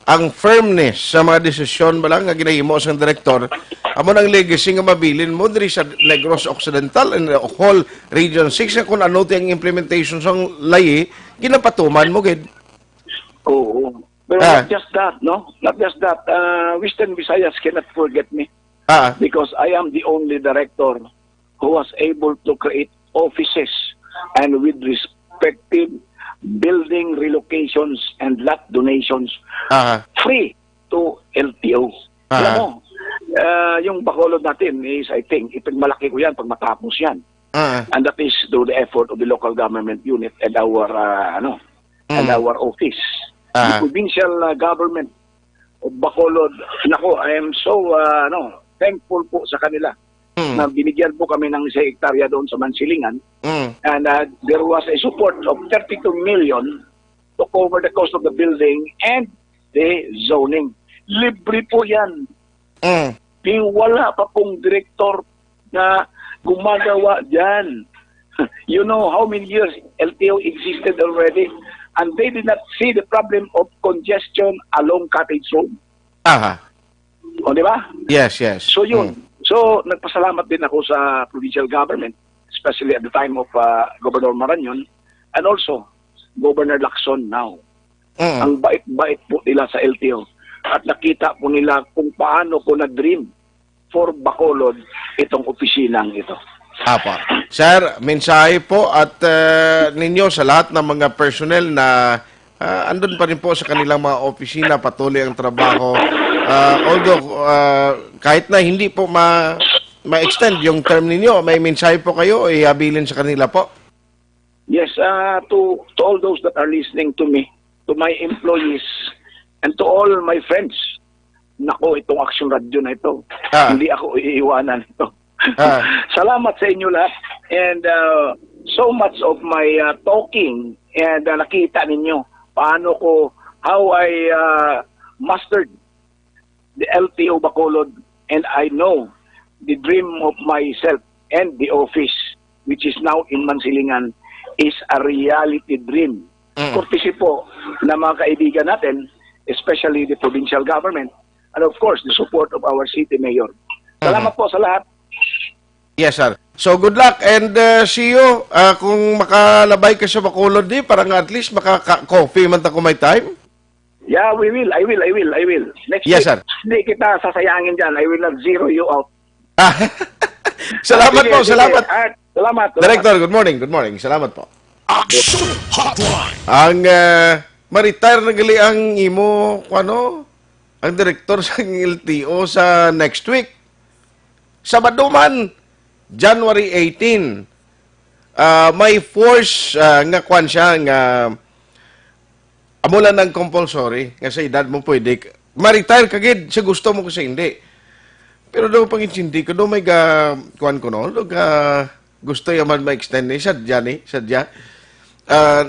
ang firmness sa mga desisyon ba lang nga ginahimo sa direktor, amo ang legacy nga mabilin mo diri sa Negros Occidental and the whole Region 6 kung ano ang implementation sang layi, ginapatuman mo gid. Oo. But not just that, no? Not just that. Western Visayas cannot forget me. Because I am the only director who was able to create offices and with respective building relocations and lot donations free to LTO. Alam mo, yung Bacolod natin is, I think, ipagmalaki ko yan pag matapos yan. And that is through the effort of the local government unit and our and our office. The provincial government of Bacolod. Nako, I am so thankful po sa kanila na binigyan po kami ng 1 hektarya doon sa Mansilingan. And there was a support of 32 million to cover the cost of the building and the zoning. Libre po yan. Wala pa pong direktor na gumagawa dyan. You know how many years LTO existed already and they did not see the problem of congestion along Cottage Road. O, di ba? Yes, yes. So, yun. So, nagpasalamat din ako sa provincial government, especially at the time of Governor Marañon, and also Governor Lacson now. Ang bait-bait po nila sa LTO. At nakita po nila kung paano ko na-dream for Bacolod itong opisinang ito. Sir, mensahe po at ninyo sa lahat ng mga personnel na andun pa rin po sa kanilang mga opisina, patuloy ang trabaho. Although, kahit na hindi po ma-extend yung term ninyo, may mensahe po kayo, ihabilin sa kanila po? Yes, to all those that are listening to me, to my employees, and to all my friends. Nako, itong Action Radio na ito. Hindi ako iiwanan ito. Salamat sa inyo lahat. And so much of my talking, and nakita ninyo how I mastered the LTO Bacolod, and I know the dream of myself and the office, which is now in Mansilingan, is a reality dream. Courtesy po na mga kaibigan natin, especially the provincial government, and of course, the support of our city mayor. Salamat po sa lahat. Yes, sir. So, good luck and see you. Kung makalabay ka sa Bacolod, parang at least makaka-coffee man ta kung may time. Yeah, we will. I will. Next yes, week, sir. Hindi kita sasayangin dyan. I will not zero you out. Salamat po, salamat. Salamat. Director, good morning. Salamat po. Action Hotline. Ang ma-retire na gali ang imo, ang director sa LTO sa next week. Sabado man, January 18. may force nga kwan siya nga amo lang ng compulsory nga sa edad mo pwede ma-retire kagid sa gusto mo kasi hindi. Pero daw pag hindi ko daw may kwan ko no, gusto yaman ma-extend ni sadya.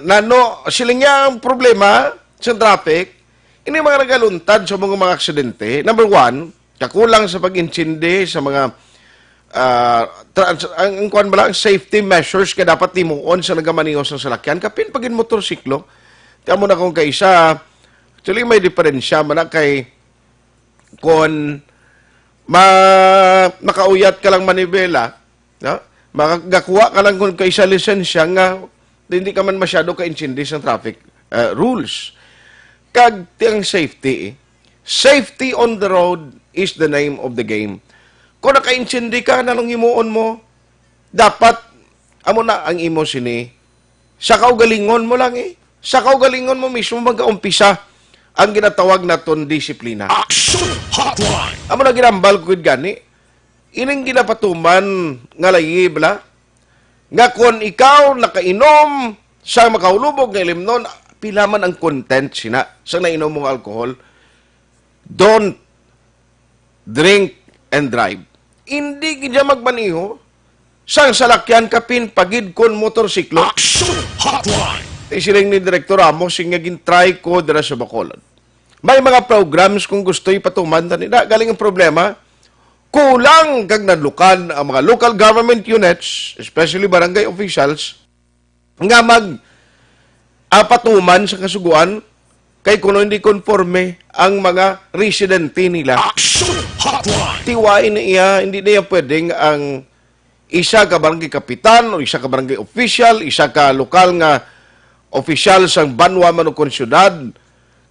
Nano siling yang problema sa traffic ini mga nagaluntad sa mga aksidente. Number one, kakulang sa pag-intindi sa mga ang kuan ba lang, safety measures ka dapat timuon sa nagamaniho sa salakyan kapin pagin motorsiklo. Tiyan mo na kung kaisa, actually may diferensya man na kay kung makauyat ka lang manibela, no? Makagakuha ka lang kung kaisa lisensya nga hindi ka man masyado ka-intindi sa traffic rules. Kag tiyang safety, safety on the road is the name of the game. Kung naka-intindi ka na nung imuon mo, dapat, amo na ang imo sini, sa kaugalingon mo lang sa kaugalingon mo mismo mag-umpisa ang ginatawag na ton disiplina. Action Hotline! Amo na ginambal ko gani, ining ginapatuman nga layib la, nga kung ikaw nakainom sa makaulubog nga ilimnon, pila man ang content sina sa nainom mong alcohol, don't drink and drive. Hindi gidya magmaniho sang salakyan kapin pagid kon motorsiklo. Action Hotline! Isiling ni Direktor Ramos singagin try ko dira sa Bacolod. May mga programs kung gusto ipatuman nila. Galing ang problema, kulang kag nadlukan ang mga local government units, especially barangay officials, nga patuman sa kasuguan kay kuno hindi konforme ang mga residente nila. Action Hotline! Tiwain niya, hindi niya pwedeng ang isa ka barangay kapitan o isa ka barangay official, isa ka lokal nga official sang banwa man o konsyudad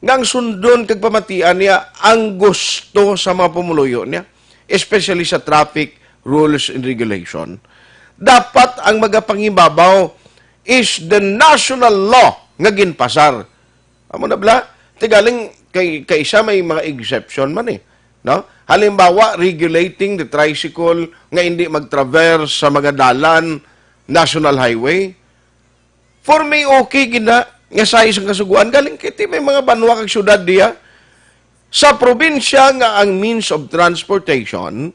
ngang sundon kag pamatian niya ang gusto sa mga pumuluyo niya, especially sa traffic rules and regulation. Dapat ang magapangibabaw is the national law nga ginpasar. Amo na bla, tigaling kay isa may mga exception man no? Halimbawa, regulating the tricycle nga hindi mag-traverse sa mga dalan, national highway. For me, okay gina, nga sa isang kasuguan, galing kiti may mga banwa kag syudad diya. Sa probinsya nga ang means of transportation,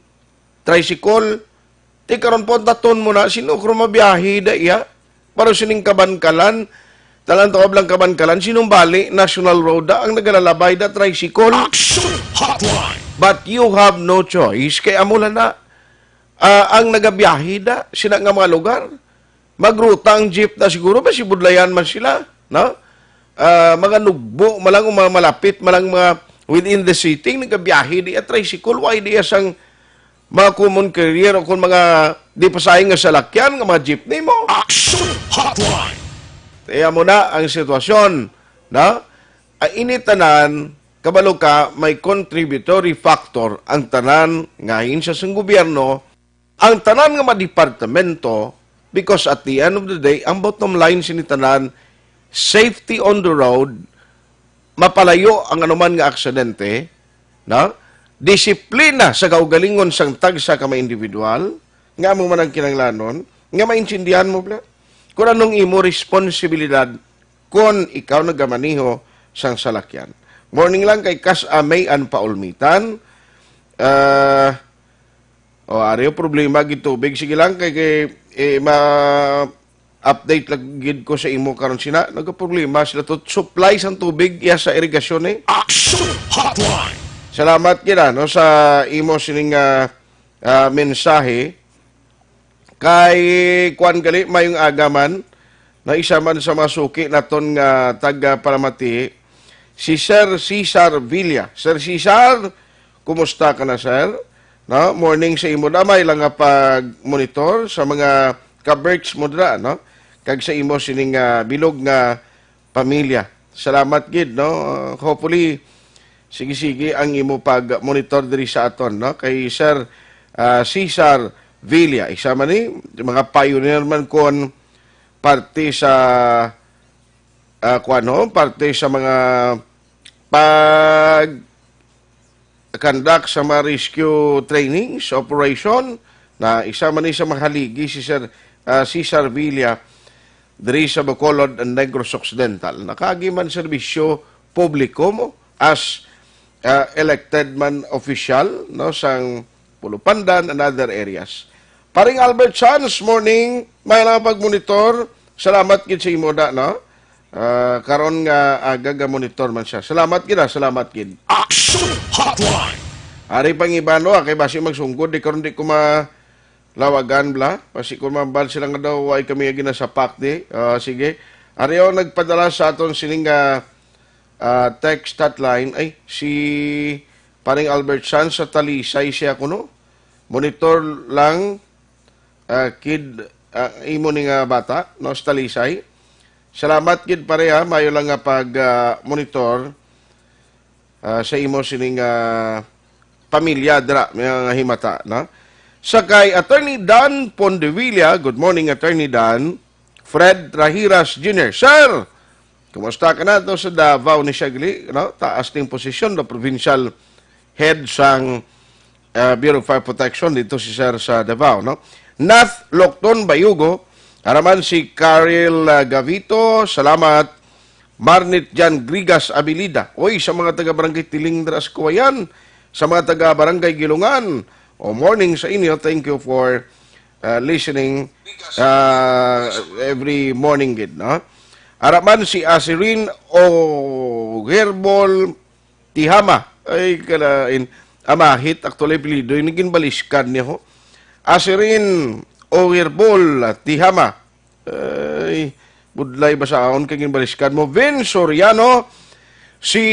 tricycle, ti karon po daton mo na, sino kung mabiyahe da iya, para sining kabankalan, talang tawab lang kabankalan, sinong bali, national road da, ang nagalalabay da, tricycle. Action Hotline! But you have no choice, kaya mula na, ang nagabiyahe da, sila nga mga lugar, magruta ang jeep na siguro, ba si Budlayan man sila, no? Mga nugbo, malang mga malapit, malang mga within the city, nagabiyahe di at tricycle, why di asang mga common carrier o kung mga di pasayang nga salakyan, nga mga jeepney mo. Action Hotline! Kaya mo na ang sitwasyon, no? Initanan, kabalo ka, may contributory factor ang tanan ngayon sa sang gobyerno, ang tanan nga departamento, because at the end of the day, ang bottom line sinitanan, safety on the road, mapalayo ang anuman nga aksidente, no? Disiplina sa kaugalingon sang tagsa ka may individual, nga mo man ang kinanglanon, nga maintindihan mo bla, kung anong imo responsibilidad kung ikaw nagamaniho sang salakyan. Morning lang kay Kas Amay an Paulmitan. Ariyo problema gid tubig. Sige lang kay ma-update lang gid ko sa imo karon sina. Nagka-problema sila to supply sang tubig iya sa irigasyon Action Hotline! Salamat gid no sa imo sining mensahe. Kay kuan gali mayong agaman na isa man sa masuki naton nga taga Paramati. Si Sir Cesar Villa. Sir Cesar, kumusta ka na, sir? No? Morning sa imo damay lang nga pag-monitor sa mga ka-berks mo dra, no? Kag sa imo sining bilog nga pamilya. Salamat gid, no? Hopefully sige-sige ang imo pag-monitor diri sa aton, no? Kay Sir Cesar Villa, isa man ni mga pioneer man kon parte sa parte sa mga pag-conduct sa mga rescue trainings, operation, na isa man sa mahaligi si Sir Cesar Villa diri sa Bacolod and Negros Occidental. Nakagiman serbisyo publiko mo as elected man official no sang Pulupandan and other areas. Paring Albert Chance, morning, may lang pag-monitor. Salamat gid sa imo da no. Karon nga gaga-monitor man siya. Salamat gid, salamat gid. Action Hotline. Ari pang ibano kay basi magsungkod di karon di ko lawagan bla. Basi ko mambal sila nga daw ay kami ginasapak di. Sige. Ari nagpadala sa aton sining text hotline ay si paring Albert San sa Talisay siya kuno. Monitor lang kid imo ni nga bata no sa Talisay. Salamat kid pareha mayo lang nga pag monitor sa imo sining pamilya dra mga himata no. Sa kay Attorney Dan Pondevilla, good morning Attorney Dan. Fred Rahiras Jr. Sir, kumusta ka na to sa Davao ni Shagli? No? Taas ng posisyon na provincial head sang Bureau of Fire Protection dito si Sir sa Davao. No? Nath Locton Bayugo, araman si Karel Gavito, salamat. Marnit Jan Grigas Abilida. Oy, sa mga taga-barangay Tilingdras Kuwayan, sa mga taga-barangay Gilungan, morning sa inyo. Thank you for listening every morning. No? Araman si Asirin o Gerbol Tihama. Ay, kalain. Amahit, actually, pilido. Naging baliskan niya ho. Asirin o Gerbol Tihama. Ay, budlay ba sa aon kaging baliskan mo? Vin Soriano. Si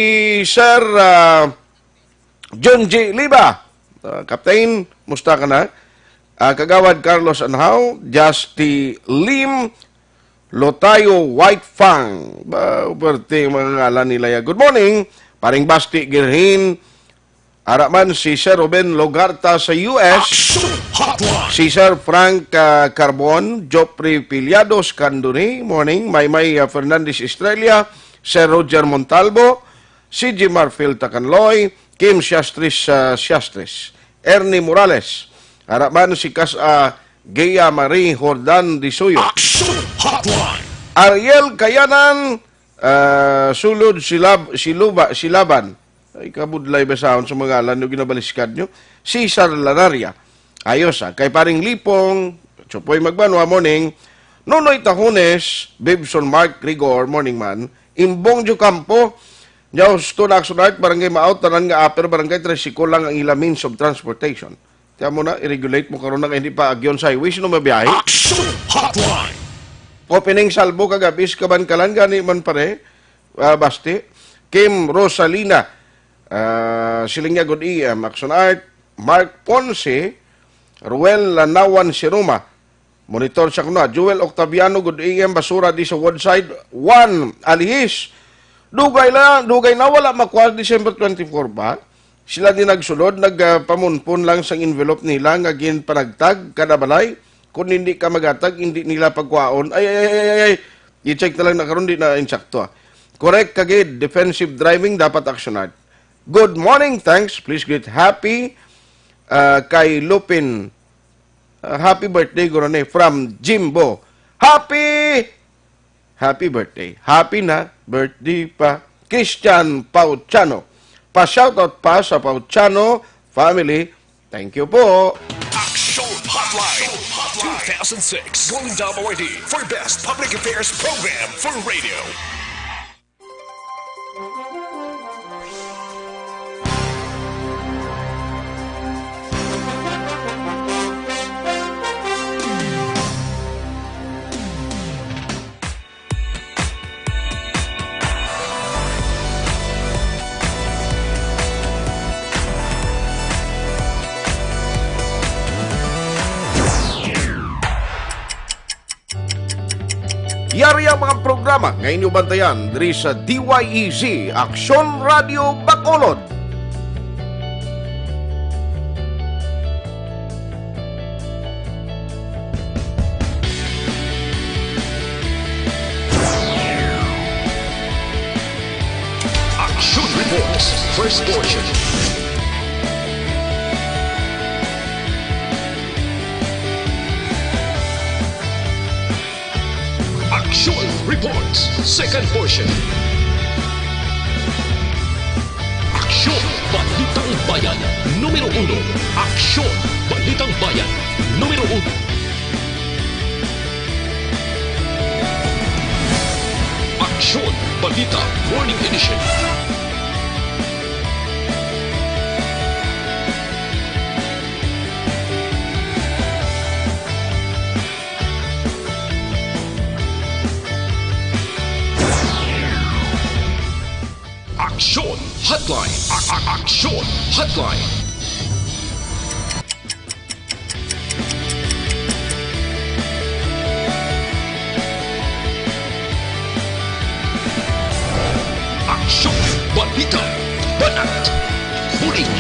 Sir John J. Liba. Captain, musta ka na? Kagawad Carlos Anhao, Justy Lim, Lotayo White Fang. Berte mga ngalan nila. Good morning, paring Basti Girhin. Araman si Sir Ruben Logarta sa US. Si Sir Frank Carbon, Joffrey Piliados Canduri. Morning, Maymay Fernandez Estrella, Sir Roger Montalvo, si Jimar Phil Tacanloy, Kim Siastris Siastris, Ernie Morales, harapan si Gea Marie Jordan Disuyo, Ariel Kayanan, Sulod Silaban, ay kabudlay ba sa mga alan yung ginabaliskad nyo, Cesar Lanaria, ayos kay paring Lipong, Chupoy Magbanwa, morning, Nonoy Tahunes, Bibson Mark Rigor, morning man, Imbong Campo, Jaws to Naksunart, barangay Maot, tanan nga upper, barangay Tricycle lang ang ilang means of transportation. Kaya mo na, i-regulate mo karoon na hindi pa agyon sa highway, sino mabiyahe? Action Hotline. Opening salbo kagabis, kaban kalan, gani man pare, Basti. Kim Rosalina, Silingya Good EM, Action Art, Mark Ponce, Ruel Lanawan Siruma, monitor siya kuna, Joel Octaviano Good EM, basura di sa Woodside, 1, Alihis, Dugay na wala makuha December 24 ba? Sila din nagsulod, nagpamunpun lang sa envelope nila, nga panagtag, kada balay. Kung hindi ka magatag, hindi nila pagkuhaon. Ay. I-check na lang na karon di na insakto. Correct kagid, defensive driving, dapat actionad. Good morning, thanks. Please greet happy kay Lupin. Happy birthday, Gorone, from Jimbo. Happy birthday. Happy na birthday pa. Christian Pauchano. Pa-shoutout pa sa Pauchano family. Thank you po. Action Hotline 2006 Golden Dome Award for Best Public Affairs Program for Radio. Yari ang mga programa ngayon yung bantayan diri sa DYEZ Aksyon Radio Bacolod. Action Reports, first portion. reports, second portion. Aksyon, Balitang Bayan, numero 1. Aksyon, Balitang Bayan, numero 1. Aksyon, Balita, Morning Edition. Aksyon, Hotline. Aksyon, Hotline. Aksyon, Balita, Banat, Huling.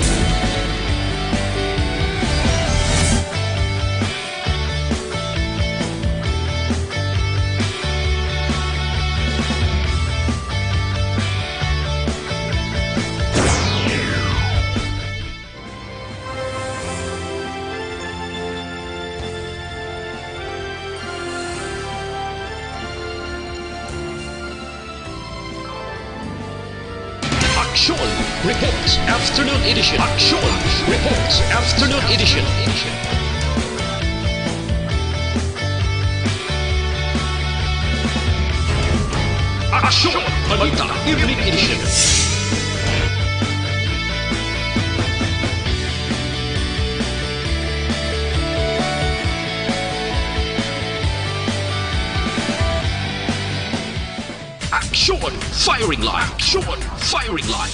Aksyon Reports Afternoon Edition. Aksyon Reports Afternoon Edition. Aksyon Balita Evening Edition. Aksyon Firing Line. Aksyon Firing Line.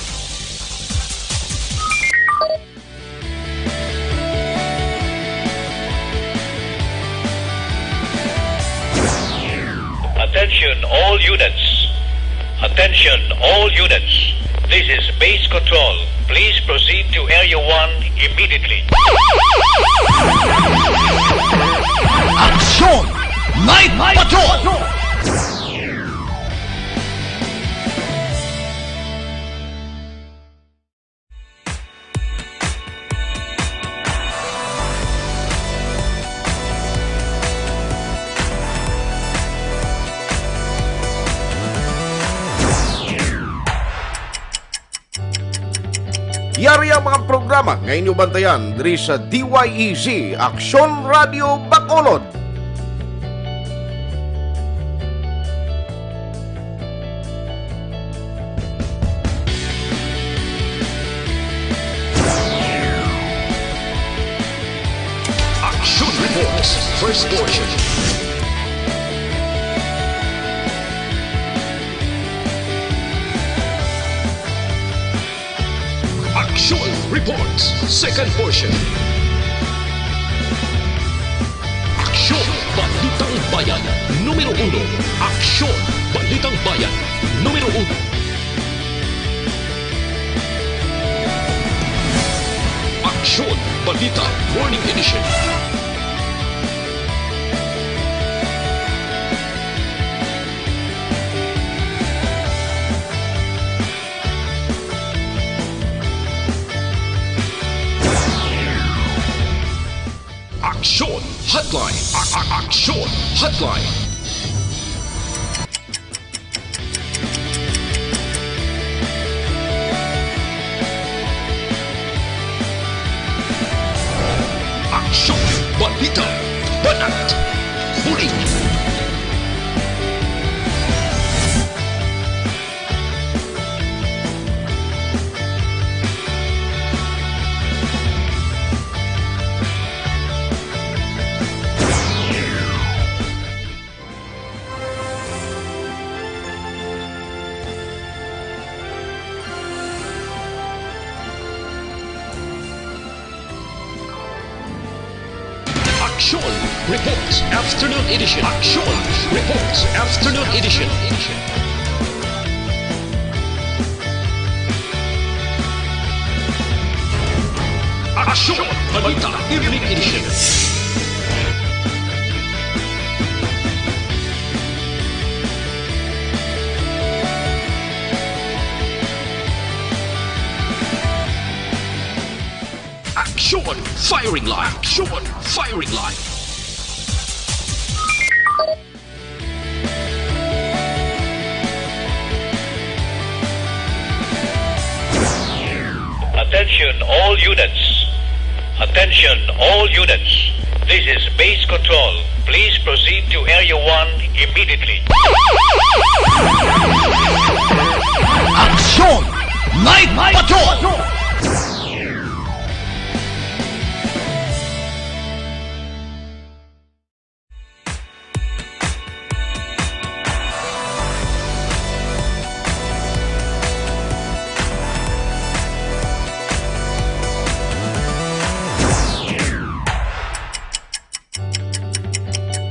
Attention all units. Attention all units. This is base control. Please proceed to Area 1 immediately. Aksyon! Night Patrol! Yari ang mga programa ngayon yung bantayan diri sa DYEZ Aksyon Radio Bacolod. Aksyon Reports First Portion. Aksyon Reports Second Portion. Aksyon Balitang Bayan numero 1. Aksyon Balitang Bayan numero 1. Aksyon Balita Morning Edition. Aksyon Hotline. Aksyon Hotline. Aksyon Balita Banat Huling. Aksyon Reports Afternoon Edition. Aksyon Reports Afternoon Edition. Aksyon Balita Evening Edition. Aksyon Firing Line. Aksyon Firing Line. Attention all units. Attention all units. This is base control. Please proceed to Area 1 immediately. Action! Night Patrol!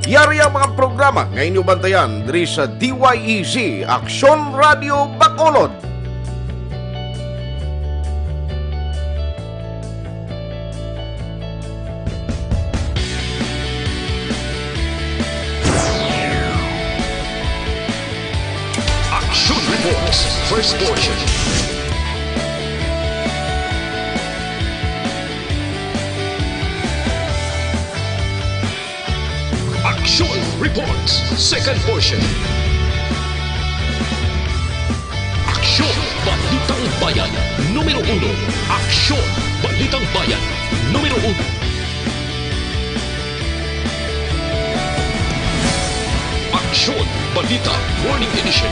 Yari ang mga programa ngayon yung bantayan diri sa DYEZ Aksyon Radio Bacolod. Action Reports, first portion. Action Reports, second portion. Aksyon Balitang Bayan, numero 1. Aksyon Balitang Bayan, numero 1. Aksyon Balita Morning Edition.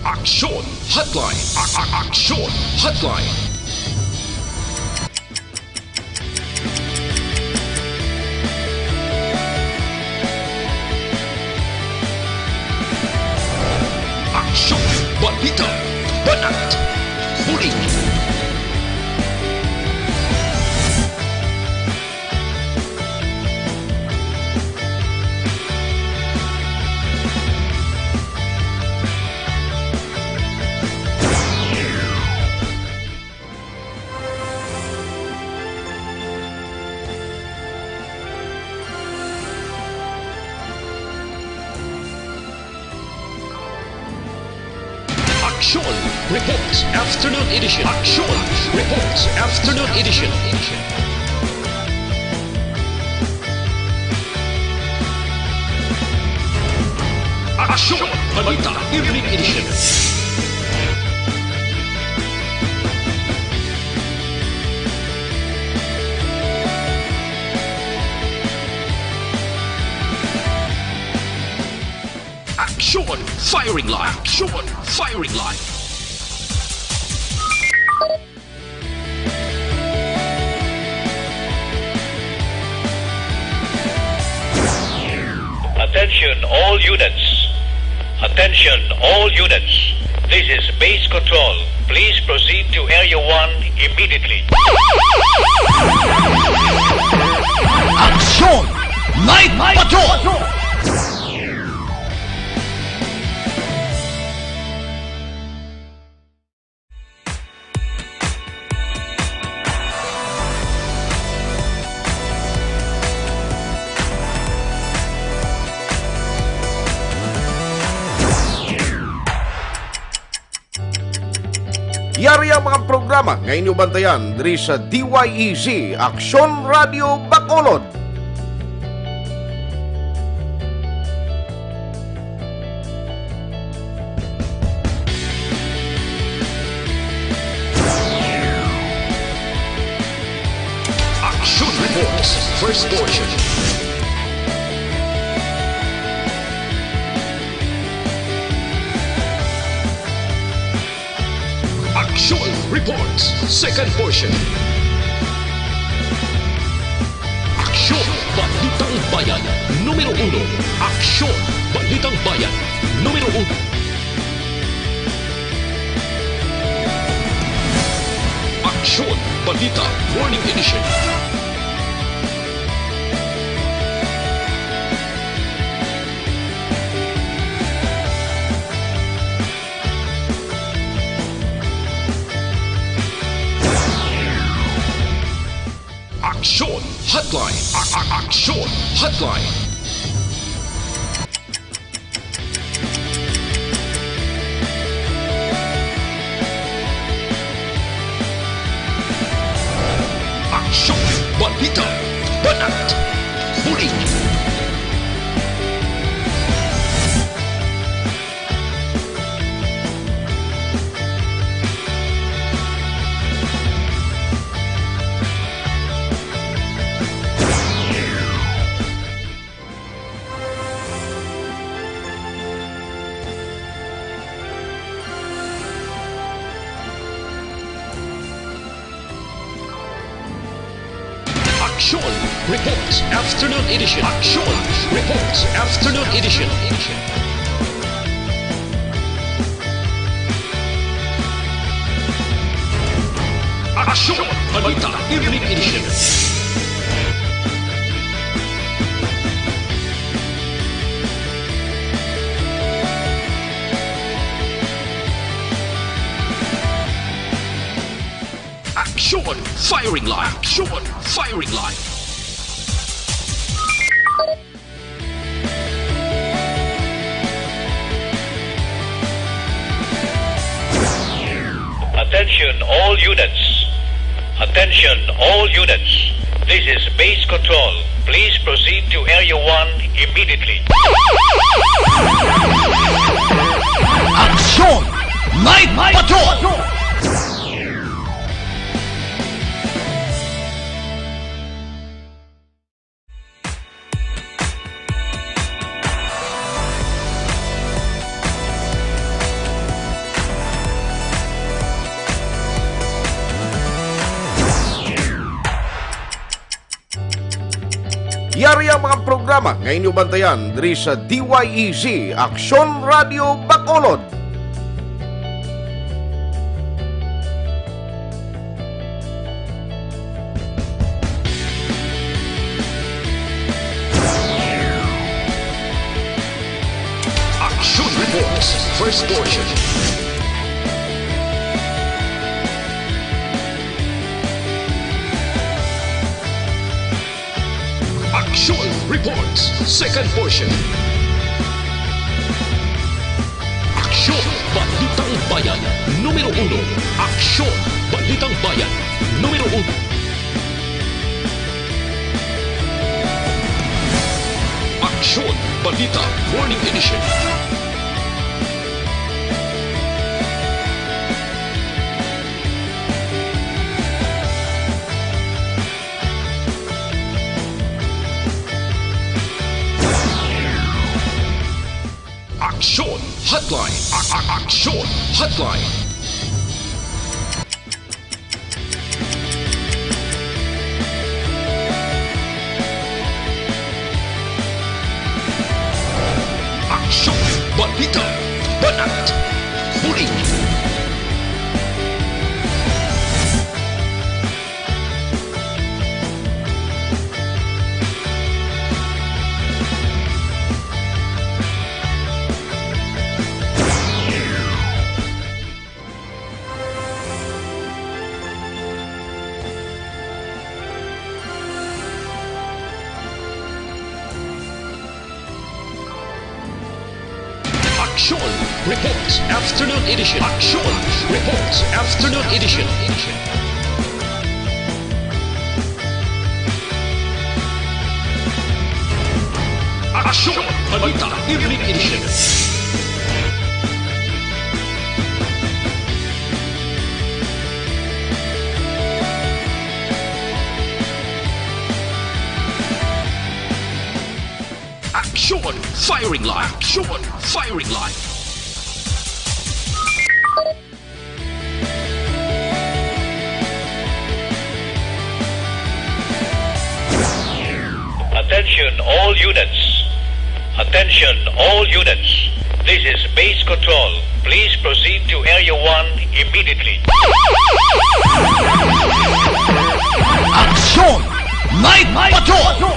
Action Hotline. Action Hotline. Action Balita Banat Huli. Action Reports Afternoon Edition. Action Reports Afternoon Edition. Action Balita Evening Edition. Action Firing Line. Action Firing Line. Attention all units. Attention all units. This is base control. Please proceed to Area 1 immediately. Action! Night Patrol! Yari ang mga programa ngayon yung bantayan diri sa DYEZ Aksyon Radio Bacolod. Action Reports, first portion. Action Reports, second portion. Aksyon Balitang Bayan, numero 1. Aksyon Balitang Bayan, numero 1. Aksyon Balita Morning Edition. Action Hotline. Action Hotline. Action Reports Afternoon Edition. Action Reports Afternoon Edition. Action Balita Evening Edition. Action Firing Line. Action Firing Line. Attention all units. Attention all units. This is base control. Please proceed to Area 1 immediately. Action! Night Patrol! Yari ang mga programa nga inyong bantayan diri sa DYEZ Aksyon Radio Bacolod. Action Reports First Portion. Action Reports Second Portion. Action Balitang Bayan Numero 1. Action Balitang Bayan Numero 1. Action Balita Morning Edition. Action Hotline. Action Hotline. Action Balita Banat Huling. Action Reports Afternoon Edition. Action Reports Afternoon Edition. Action Balita Evening Edition. Action Firing Line. Action Firing Line. Attention all units. Attention all units. This is base control. Please proceed to Area 1 immediately. Action! Night Patrol!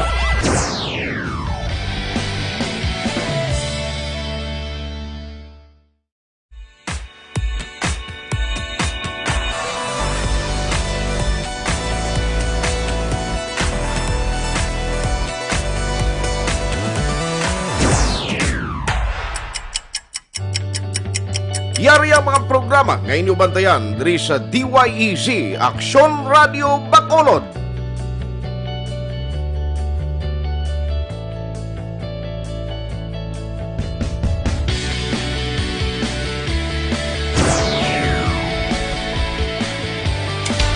Yari ang mga programa nga inyong bantayan diri sa DYEZ Aksyon Radio Bacolod.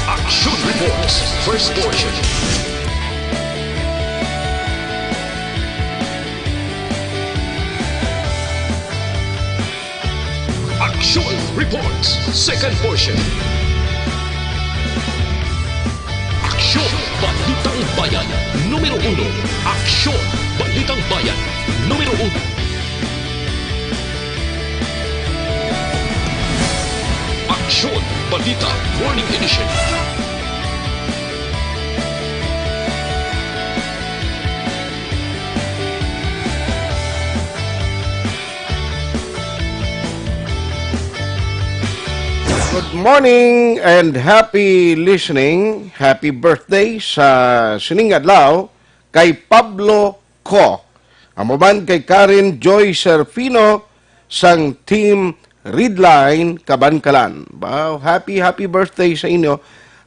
Action Reports First Portion. Action Reports Second Portion. Action Aksyon! Balitang Bayan, numero 1. Aksyon! Balitang Bayan, numero 1. Aksyon! Balita Morning Edition. Good morning and happy listening. Happy birthday sa siningadlaw kay Pablo Co. Amuman kay Karen Joy Serfino sang Team Redline Kabankalan. Wow, happy birthday sa inyo.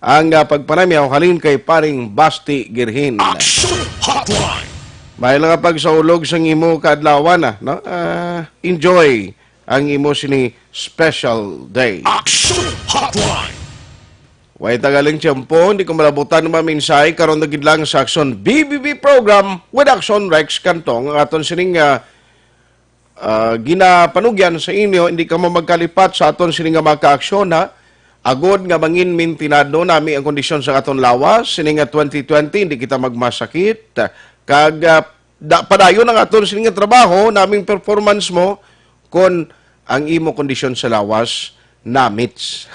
Ang pagpanamyaw halin kay paring Basti Girhin. Action Hotline. May lang pagsaulog sang imo kaadlawan no? Enjoy ang imo sini special day. Action Hotline. Way tagaling tiyempo, hindi ko malabutan ng maminsay karon na gidlang sa Action BBB program with Action Rex Cantong. Ang aton sining ginapanugyan sa inyo, hindi ka mo magkalipat sa aton sining maka-aksyon ha. Agod nga mangin mintinado nami ang kondisyon sa aton lawas, sining 2020, hindi kita magmasakit. Kag padayon ang aton sining trabaho, naming performance mo, kon ang imo kondisyon sa lawas namits.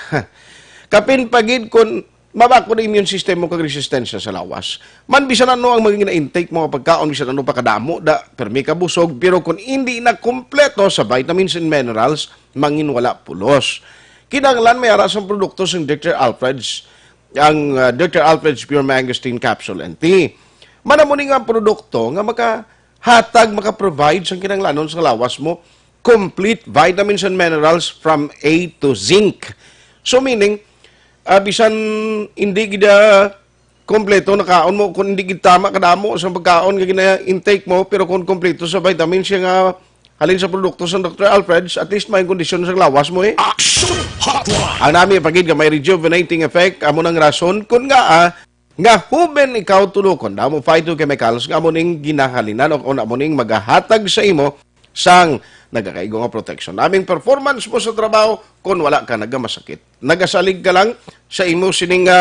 Kapin pagid kon mabako na immune system mo kag resistensya sa lawas. Man bisan ano ang maging na-intake mo pagkaon, bisan ano pa kadamo da permi ka busog, pero kung hindi na kumpleto sa vitamins and minerals, mangin wala pulos. Kinahanglan may ara sa produkto ng Dr. Alfred's, ang Dr. Alfred's Pure Mangosteen Capsule and Tea. Manamuni nga produkto nga makahatag, maka-provide sa kinahanglanon sa lawas mo complete vitamins and minerals from A to zinc. So meaning, bisan hindi gida kompleto na kaon mo, kung hindi gid tama kadamo sa pagkaon nga gina-intake mo, pero kung kompleto sa vitamins nga halin sa produkto sa Dr. Alfred's, at least may kondisyon sa lawas mo Action Hotline. Ang nami pagid nga may rejuvenating effect, amo nang rason kung nga huben ikaw tulokon, damo phytochemicals nga amo ning ginahalinan o amo ning magahatag sa imo sang nagakaigo nga protection. Naming performance mo sa trabaho kung wala ka nagamasakit. Nagasalig ka lang sa imo sining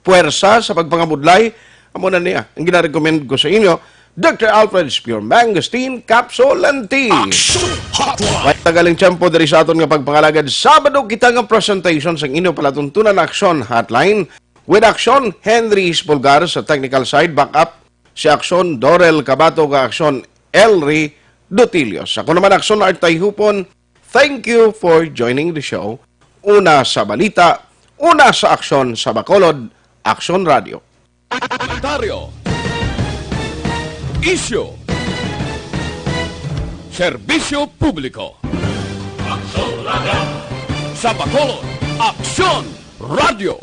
puwersa sa pagpangabudlay. Amo na niya. Ang gina-recommend ko sa inyo, Dr. Alfred's Pure Mangosteen Capsule and Tea. Action Hotline. May tagaling tiyempo diri sa aton nga pagpangalagad. Sabado kita nga presentation sa inyo palatuntunan Action Hotline. With Action, Henry Spulgar sa technical side, backup si Action Dorel Cabato ka Action Elry Dutilios. Ako naman Action Art Tayhupon. Thank you for joining the show. Una sa balita, una sa aksyon sa Bacolod, Action Radio. Komentaryo. Issue. Serbisyo publiko. Action Radio. Sa Bacolod, Action Radio.